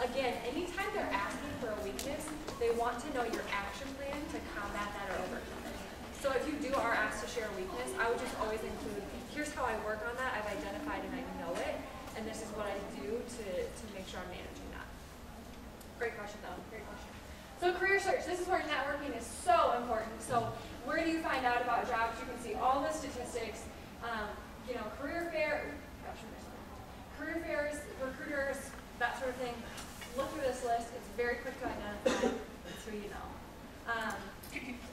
Again, anytime they're asking for a weakness, they want to know your action plan to combat that or overcome it. So if you are asked to share a weakness, I would just always include, here's how I work on that. I've identified and I know it. And this is what I do to make sure I'm managing that. Great question, though. Great question. So career search. This is where networking is so important. So where do you find out about jobs? You can see all the statistics. Career fairs, recruiters, that sort of thing. Look through this list. It's very quick to identify. It's who you know.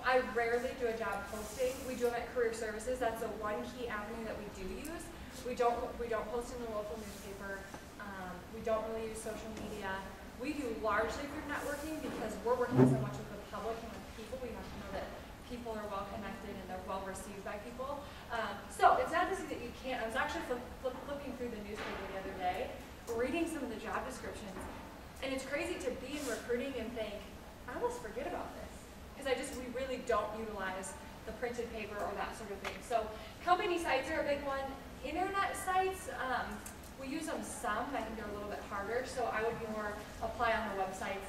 I rarely do a job posting. We do them at Career Services. That's the one key avenue that we do use. We don't post in the local newspaper. We don't really use social media. We do largely group networking because we're working so much with the public and with people. We have to know that people are well connected and they're well received by people. So it's not to say that you can't. I was actually flipping through the newspaper the other day, reading some of the job descriptions, and it's crazy to be in recruiting and think, I almost forget about this. Because we really don't utilize the printed paper or that sort of thing. So company sites are a big one. Internet sites, we use them some. I think they're a little bit harder. So I would be more apply on the websites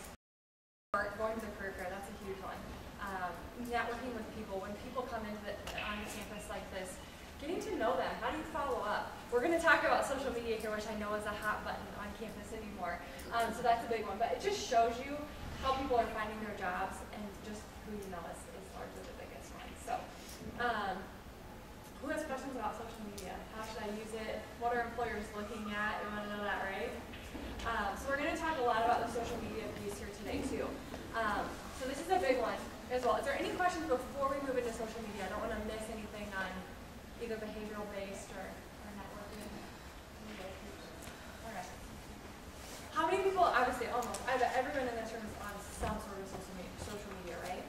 or going to the career fair. That's a huge one. Networking with people. When people come into on campus like this, getting to know them. How do you follow up? We're going to talk about social media here, which I know is a hot button on campus anymore. So that's a big one. But it just shows you how people are finding their jobs and just who you know is largely the biggest one. So, who has questions about social media? How should I use it? What are employers looking at? We want to know that, right? So we're going to talk a lot about the social media piece here today too. So this is a big one as well. Is there any questions before we move into social media? I don't want to miss anything on either behavioral based or networking. All right. well, obviously almost, I bet everyone in this room is on some sort of social media, right?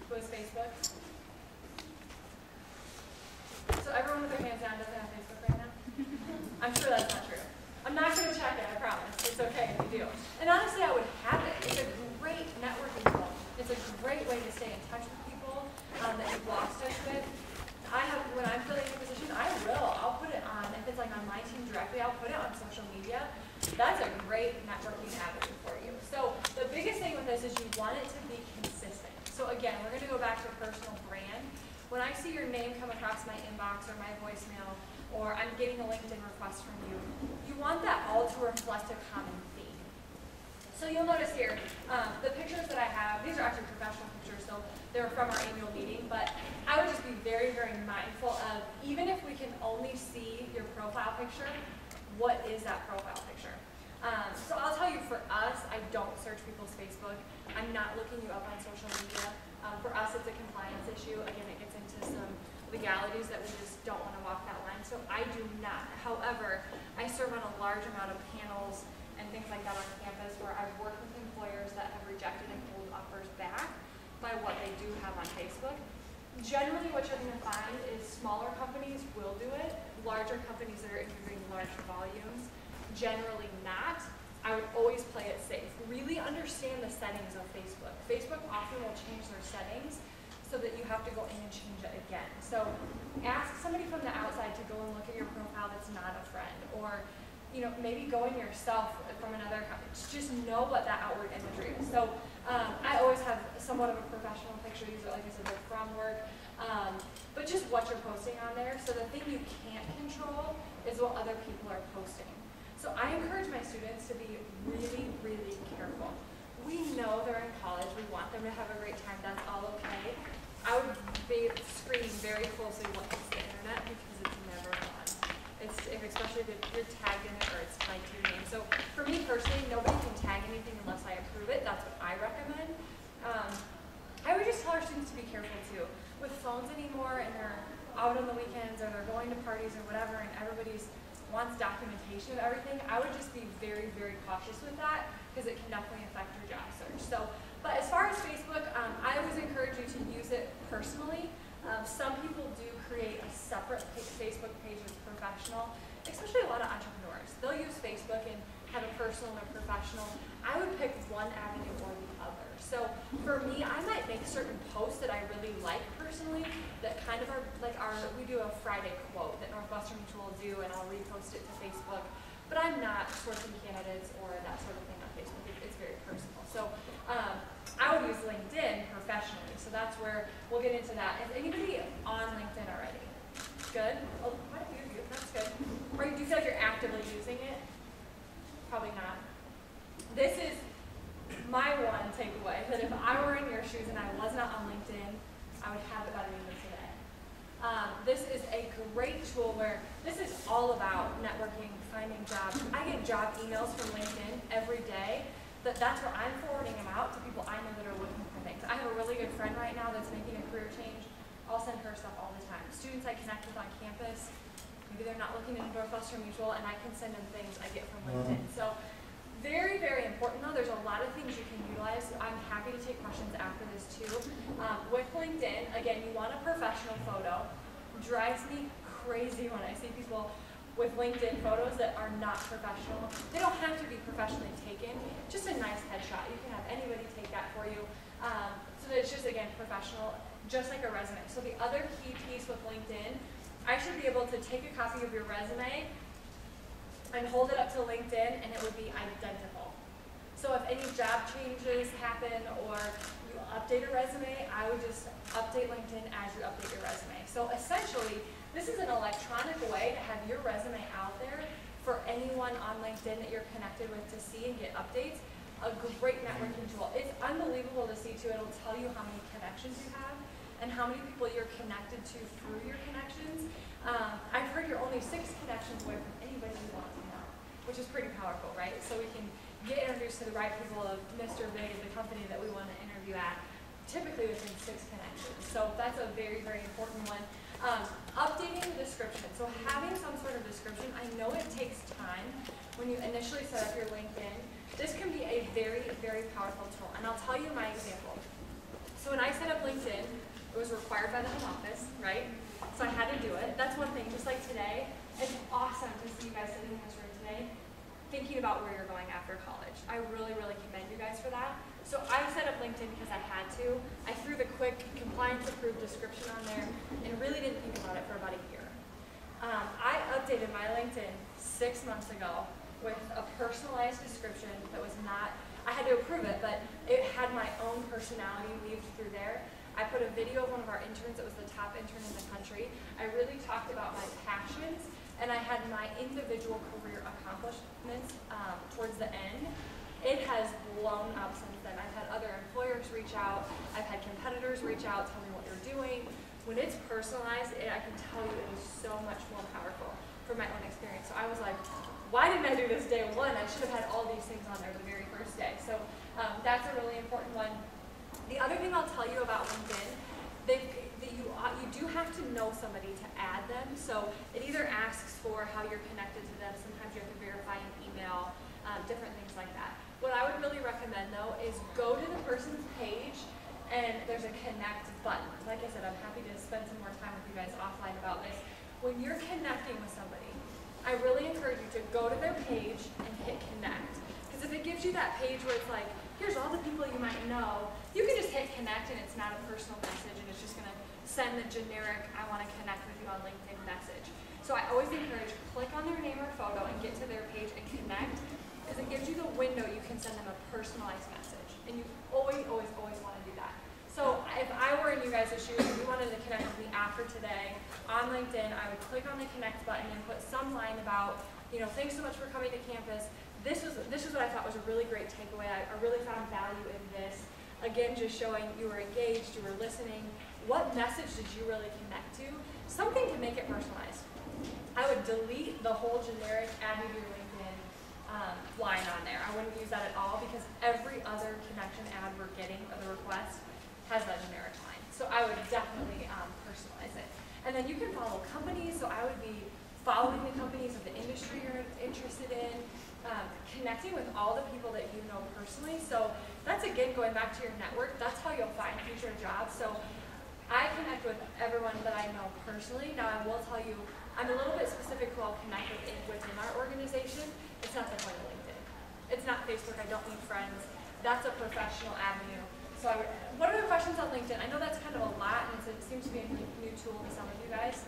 Who has Facebook? So everyone with their hands down doesn't have Facebook right now? I'm sure that's not true. I'm not going to check it, I promise. It's okay if you do. And honestly, I would have it. It's a great networking tool. It's a great way to stay in touch with people that you've lost touch with. When I'm filling a position, I'll put it on, if it's like on my team directly, I'll put it on social media. That's a great networking avenue for you. So the biggest thing with this is you want it to be consistent. So again, we're going to go back to personal brand. When I see your name come across my inbox or my voicemail, or I'm getting a LinkedIn request from you, you want that all to reflect a common theme. So you'll notice here, the pictures that I have, these are actually professional pictures, so they're from our annual meeting, but I would just be very, very mindful of, even if we can only see your profile picture, what is that profile picture? So I'll tell you, for us, I don't search people's Facebook. I'm not looking you up on social media. For us, it's a compliance issue. Again, it gets into some legalities that we just don't want to walk that line, so I do not. However, I serve on a large amount of panels and things like that on campus where I've worked with employers that have rejected and pulled offers back by what they do have on Facebook. Generally, what you're going to find is smaller companies will do it. Larger companies that are interviewing large volumes, generally not. I would always play it safe. Really understand the settings of Facebook. Facebook often will change their settings so that you have to go in and change it again. So ask somebody from the outside to go and look at your profile that's not a friend, or maybe go in yourself from another company. Just know what that outward imagery is. So I always have somewhat of a professional picture. These are, like I said, they're from work. But just what you're posting on there. So the thing you can't control is what other people are posting. So I encourage my students to be really, really careful. We know they're in college. We want them to have a great time. That's all okay. I would be screening very closely what is the internet, because it's never fun. Especially if you're tagged in it or it's tied to your name. So for me personally, nobody can tag anything unless I approve it. That's what I recommend. I would just tell our students to be careful too. With phones anymore, and they're out on the weekends, or they're going to parties or whatever, and everybody's wants documentation of everything, I would just be very, very cautious with that, because it can definitely affect your job search. So, but as far as Facebook, I always encourage you to use it personally. Some people do create a separate Facebook page that's professional, especially a lot of entrepreneurs. They'll use Facebook and have a personal and a professional. I would pick one avenue or the other. So for me, I might make certain posts that I really like personally that kind of are like we do a Friday quote that Northwestern Mutual will do, and I'll repost it to Facebook. But I'm not sourcing candidates or that sort of thing on Facebook. It's very personal. So I would use LinkedIn professionally. So that's where we'll get into that. Is anybody on LinkedIn already? Good? Oh, quite a few of you. That's good. Or do you feel like you're actively using it? Probably not. This is my one takeaway, that if I were in your shoes and I was not on LinkedIn, I would have it by the end of today. This is a great tool where this is all about networking, finding jobs. I get job emails from LinkedIn every day. That's where I'm forwarding them out to people I know that are looking for things. I have a really good friend right now that's making a career change. I'll send her stuff all the time. Students I connect with on campus, maybe they're not looking at Northwestern Mutual, and I can send them things I get from LinkedIn. So very, very important though. There's a lot of things you can utilize. I'm happy to take questions after this too. With LinkedIn, again, you want a professional photo. Drives me crazy when I see people with LinkedIn photos that are not professional. They don't have to be professionally taken. Just a nice headshot. You can have anybody take that for you. So that it's just, again, professional, just like a resume. So the other key piece with LinkedIn, I should be able to take a copy of your resume and hold it up to LinkedIn, and it would be identical. So if any job changes happen or you update a resume, I would just update LinkedIn as you update your resume. So essentially, this is an electronic way to have your resume out there for anyone on LinkedIn that you're connected with to see and get updates. A great networking tool. It's unbelievable to see too. It'll tell you how many connections you have and how many people you're connected to through your connections. I've heard you're only 6 connections away from anybody you want to know, which is pretty powerful, right? So we can get introduced to the right people of Mr. Big, the company that we want to interview at, typically within 6 connections. So that's a very, very important one. Updating the description. So having some sort of description. I know it takes time when you initially set up your LinkedIn. very, very powerful tool. And I'll tell you my example. So when I set up LinkedIn, it was required by the home office, right? So I had to do it. That's one thing. Just like today, it's awesome to see you guys sitting in this room today, thinking about where you're going after college. I really, really commend you guys for that. So I set up LinkedIn because I had to. I threw the quick compliance-approved description on there and really didn't think about it for about a year. I updated my LinkedIn 6 months ago with a personalized description that was not, I had to approve it, but it had my own personality weaved through there. I put a video of one of our interns that was the top intern in the country. I really talked about my passions, and I had my individual career accomplishments towards the end. It has blown up since then. I've had other employers reach out. I've had competitors reach out, tell me what you're doing. When it's personalized, I can tell you it is so much more powerful from my own experience. So I was like, why didn't I do this day one? I should have had all these things on there the very first day. So that's a really important one. The other thing I'll tell you about LinkedIn, you do have to know somebody to add them. So it either asks for how you're connected to them. Sometimes you have to verify an email, different things like that. What I would really recommend though is go to the person's page and there's a connect button. Like I said, I'm happy to spend some more time with you guys offline about this. When you're connecting with somebody, I really encourage you to go to their page and hit connect. Because if it gives you that page where it's like, here's all the people you might know, you can just hit connect and it's not a personal message and it's just going to send the generic, I want to connect with you on LinkedIn message. So I always encourage, click on their name or photo and get to their page and connect, because it gives you the window you can send them a personalized message. And you always, always, always want to do that. So if I were in you guys' shoes and you wanted to connect with me after today on LinkedIn, I would click on the connect button and put some line about, thanks so much for coming to campus. This is what I thought was a really great takeaway. I really found value in this. Again, just showing you were engaged, you were listening. What message did you really connect to? Something to make it personalized. I would delete the whole generic add me to your LinkedIn line on there. I wouldn't use that at all because every other connection ad we're getting of the request has that generic line. So I would definitely personalize it. And then you can follow companies. So I would be following the companies of the industry you're interested in, connecting with all the people that you know personally. So that's, again, going back to your network. That's how you'll find future jobs. So I connect with everyone that I know personally. Now, I will tell you, I'm a little bit specific who I'll connect with within our organization. It's not the point of LinkedIn. It's not Facebook. I don't need friends. That's a professional avenue. So what are the questions on LinkedIn? I know that's kind of a lot, and it seems to be a new tool to some of you guys.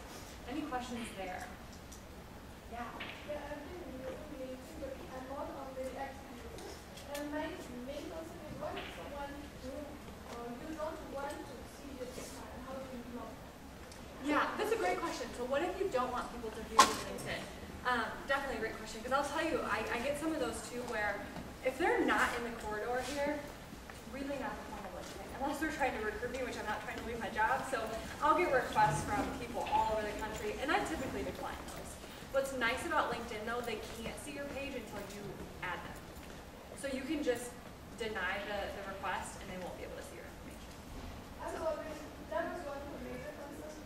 Any questions there? Yeah. Yeah, I've been using LinkedIn, but I'm not on very active. And my main concern is what if someone who you don't want to see your profile, how do you know? Yeah, that's a great question. So what if you don't want people to view your LinkedIn? Definitely a great question, because I'll tell you, I get some of those too where if they're not in the corridor here, really not the point of LinkedIn, unless they're trying to recruit me, which I'm not trying to leave my job. So I'll get requests from people all over the country, and I typically decline those. What's nice about LinkedIn, though, they can't see your page until you add them. So you can just deny the request, and they won't be able to see your information. As always, that was one of the major concerns.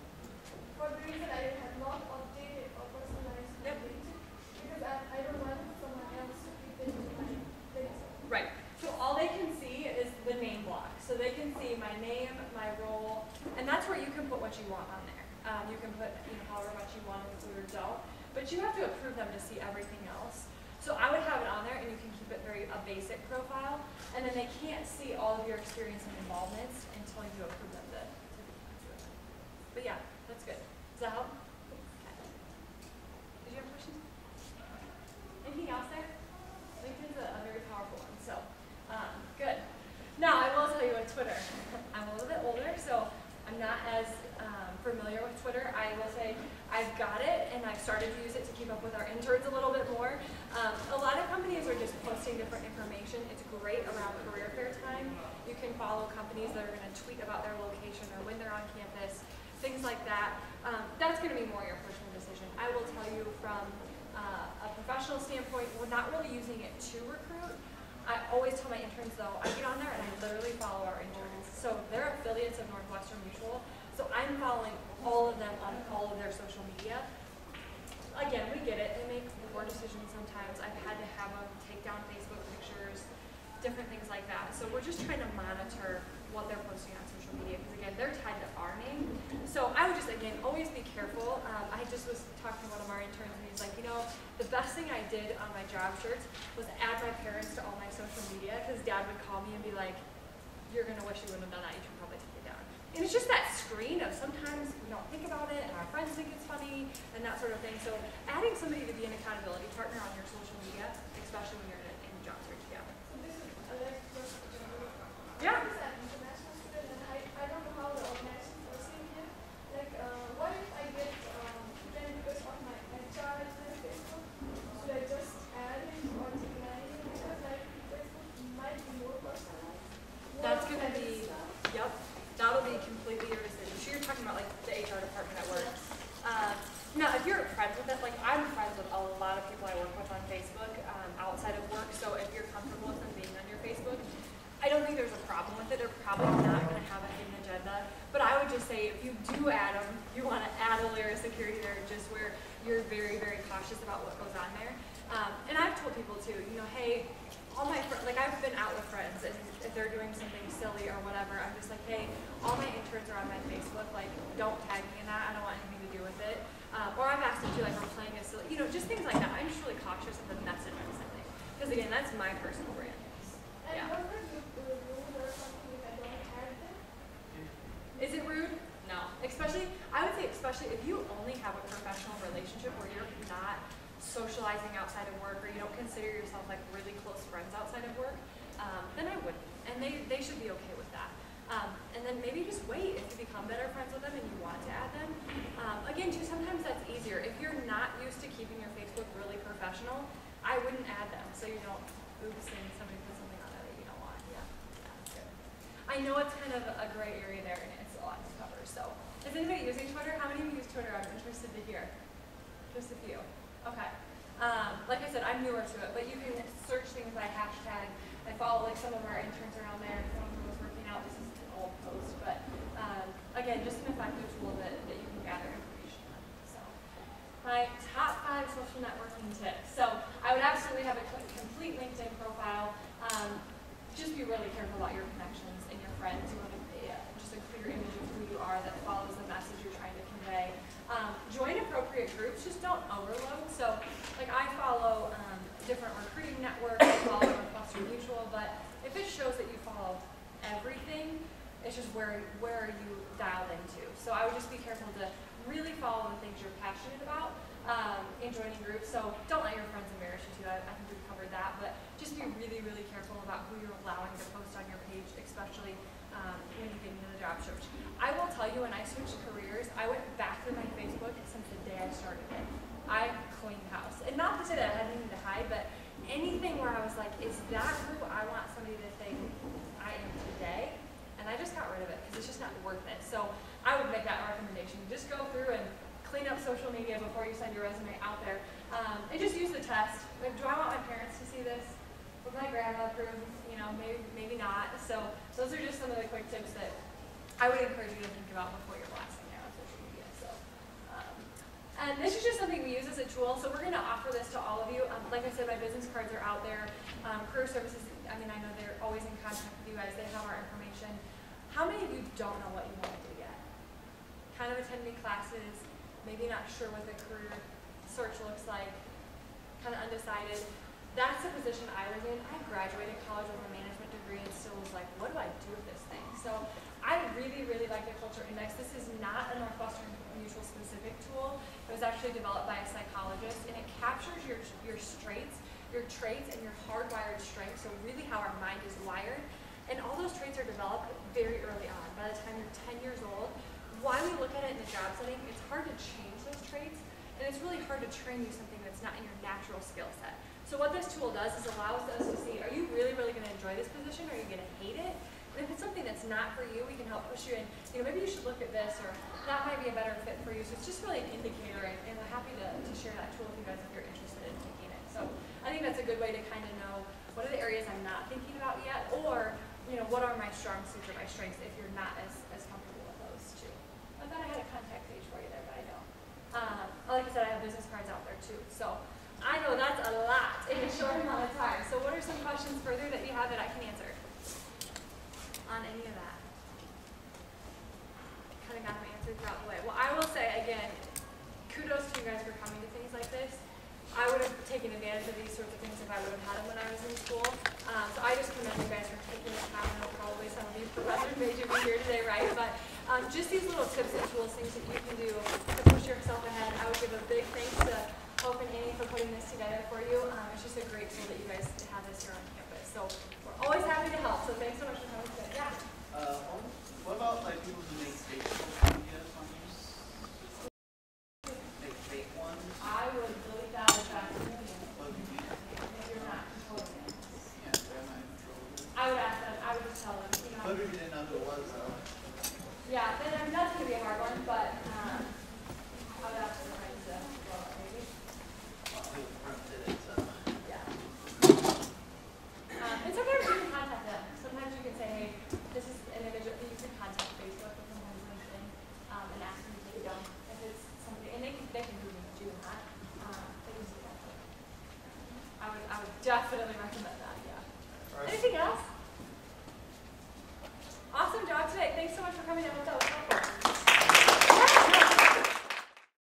For the reason I have not updated or personalized my LinkedIn, because I don't want someone else to peek into my things. Right. So all they can see is the name block. So they can see my name, my role, and that's where you can put what you want on there. You can put however much you want include or don't, but you have to approve them to see everything else. So I would have it on there, and you can keep it a basic profile, and then they can't see all of your experience and involvements until you approve them to be through it. But yeah, that's good. Does that help? Okay. Did you have a question? Anything else there? LinkedIn's a very powerful one. So good. Now I will tell you with Twitter, I'm a little bit older, so I'm not as familiar with Twitter. I will say I've got it, and I've started to use it to keep up with our interns a little bit more. A lot of companies are just posting different information. It's great around career fair time. You can follow companies that are going to tweet about their location or when they're on campus, things like that. That's going to be more your personal decision. I will tell you from a professional standpoint, we're not really using it to recruit. I always tell my interns, though, I get on there and I literally follow our interns. So they're affiliates of Northwestern Mutual. So I'm following all of them on all of their social media. Again, we get it. They make poor decisions sometimes. I've had to have them take down Facebook pictures, different things like that. So we're just trying to monitor what they're posting on social media, because again, they're tied to our name. So I would just, again, always be careful. I just was talking to one of our interns, and he's like, you know, the best thing I did on my job shirts was add my parents to all my social media, because Dad would call me and be like, you're gonna wish you wouldn't have done that, you should probably take it down. And it's just that screen of sometimes we don't think about it, and our friends think it's funny, and that sort of thing. So adding somebody to be an accountability partner on your social media, especially when you're in job search, yeah. So this is like just Yeah. Because I'm an international student and I don't know how the organizations are seeing here. Like, what if I get then because of my HR and my Facebook, should I just add it or decline it? Because like Facebook might be more personalized. That's going to be, yep, that'll be completely your decision. So you're talking about like the HR department at work. Now, if you're friends with it, like I'm friends with a lot of people I work with on Facebook outside of work, so if you're comfortable with them being on your Facebook, I don't think there's a problem with it. They're probably not going to have a hidden agenda. But I would just say if you do add them, you want to add a layer of security there just where you're very, very cautious about what goes on there. And I've told people too, you know, hey, all my friends, like I've been out with friends, and if they're doing something silly or whatever, I'm just like, hey, all my interns are on my Facebook, like don't tag me in that, I don't want anything to do with it. Or I've asked them to, like, we're playing a silly, you know, just things like that. I'm just really cautious of the message I'm sending. Because again, that's my personal brand. And Yeah. what would you do or something if I don't tag them? Is it rude? No. Especially, I would say especially if you only have a professional relationship where you're not socializing outside of work, or you don't consider yourself like really close friends outside of work, then I wouldn't. And they should be okay with that. And then maybe just wait if you become better friends with them and you want to add them. Again, too, sometimes that's easier. If you're not used to keeping your Facebook really professional, I wouldn't add them so you don't oops and somebody put something on it that you don't want. Yeah, that's good. I know it's kind of a gray area there and it's a lot to cover. So, is anybody using Twitter? How many of you use Twitter? I'm interested to hear. Just a few. Okay. Like I said, I'm newer to it, but you can search things by hashtag. I follow like some of our interns around there. Someone who was working out. This is an old post, but again, just an effective tool that you can gather information on. So, my top 5 social networking tips. So, I would absolutely have a complete LinkedIn profile. Just be really careful about your connections and your friends. You want to just a clear image of who you are that follows the message you're trying to convey. Join appropriate groups. Just don't overload. So, like I follow different recruiting networks. I follow Northwestern Mutual, but if it shows that you follow everything, it's just where are you dialed into. So I would just be careful to really follow the things you're passionate about in joining groups. So don't let your friends embarrass you too. I think we've covered that, but just be really, really careful about who you're allowing to post on your page, especially when you get into the job search. I will tell you, when I switched careers, I went back to my Facebook since the day I started it. I cleaned house. And not to say that I had anything to hide, but anything where I was like, is that who I want somebody to think I am today? And I just got rid of it because it's just not worth it. So I would make that recommendation. Just go through and clean up social media before you send your resume out there. And just use the test. Like, do I want my parents to see this? Would my grandma approve? You know, maybe not. So those are just some of the quick tips that I would encourage you to think about before you're blasting out on social media. So, and this is just something we use as a tool. So we're going to offer this to all of you. Like I said, my business cards are out there. Career Services, I mean, I know they're always in contact with you guys. They have our information. How many of you don't know what you want to do yet? Kind of attending classes, maybe not sure what the career search looks like, kind of undecided. That's the position I was in. I graduated college with a management degree and still was like, what do I do with this thing? So I really, really like the Culture Index. This is not a Northwestern Mutual specific tool. It was actually developed by a psychologist, and it captures your traits, and your hardwired strengths, so really how our mind is wired. And all those traits are developed very early on. By the time you're 10 years old, why we look at it in the job setting, it's hard to change those traits, and it's really hard to train you something that's not in your natural skill set. So what this tool does is allows us to see, are you really, really going to enjoy this position, or are you going to hate it? And if it's something that's not for you, we can help push you in, you know, maybe you should look at this, or that might be a better fit for you. So it's just really an indicator, and I'm happy to share that tool with you guys if you're interested in taking it. So I think that's a good way to kind of know what are the areas I'm not thinking about yet, or, you know, what are my strong suits or my strengths if you're not as comfortable with those too. I thought I had a contact page for you there, but I don't. Like I said, I have business cards out there too. So I know that's a lot in a short amount of time. So what are some questions further that you have that I can answer on any of that. Kind of got them answered throughout the way. Well, I will say, again, kudos to you guys for coming to things like this. I would have taken advantage of these sorts of things if I would have had them when I was in school. So I just commend you guys for taking the time. I know probably some of you professors made you be here today, right? But just these little tips and tools, things that you can do to push yourself ahead. I would give a big thanks to Hope and Annie for putting this together for you. It's just a great tool that you guys have this here on campus. So we're always happy to help. So thanks so much for coming today. Yeah. What about like people who make fake social media accounts? Make fake ones? I would delete that as fast as you can. What do you mean? If you're not controlling it. Yeah, they're not in control of it. I would ask them. I would just tell them. You know. What if you didn't know who it was though? Yeah, then that's going to be a hard one, but I would ask them to go up maybe. Well, who did it, so. Yeah. And sometimes you can contact them. Sometimes you can say, hey, this is an individual. You can contact Facebook or sometimes LinkedIn and ask them to take it down if it's somebody, and they can prove it to you not. They can do that. I would definitely recommend that. Yeah. Anything else? Awesome job today. Thanks so much for coming in.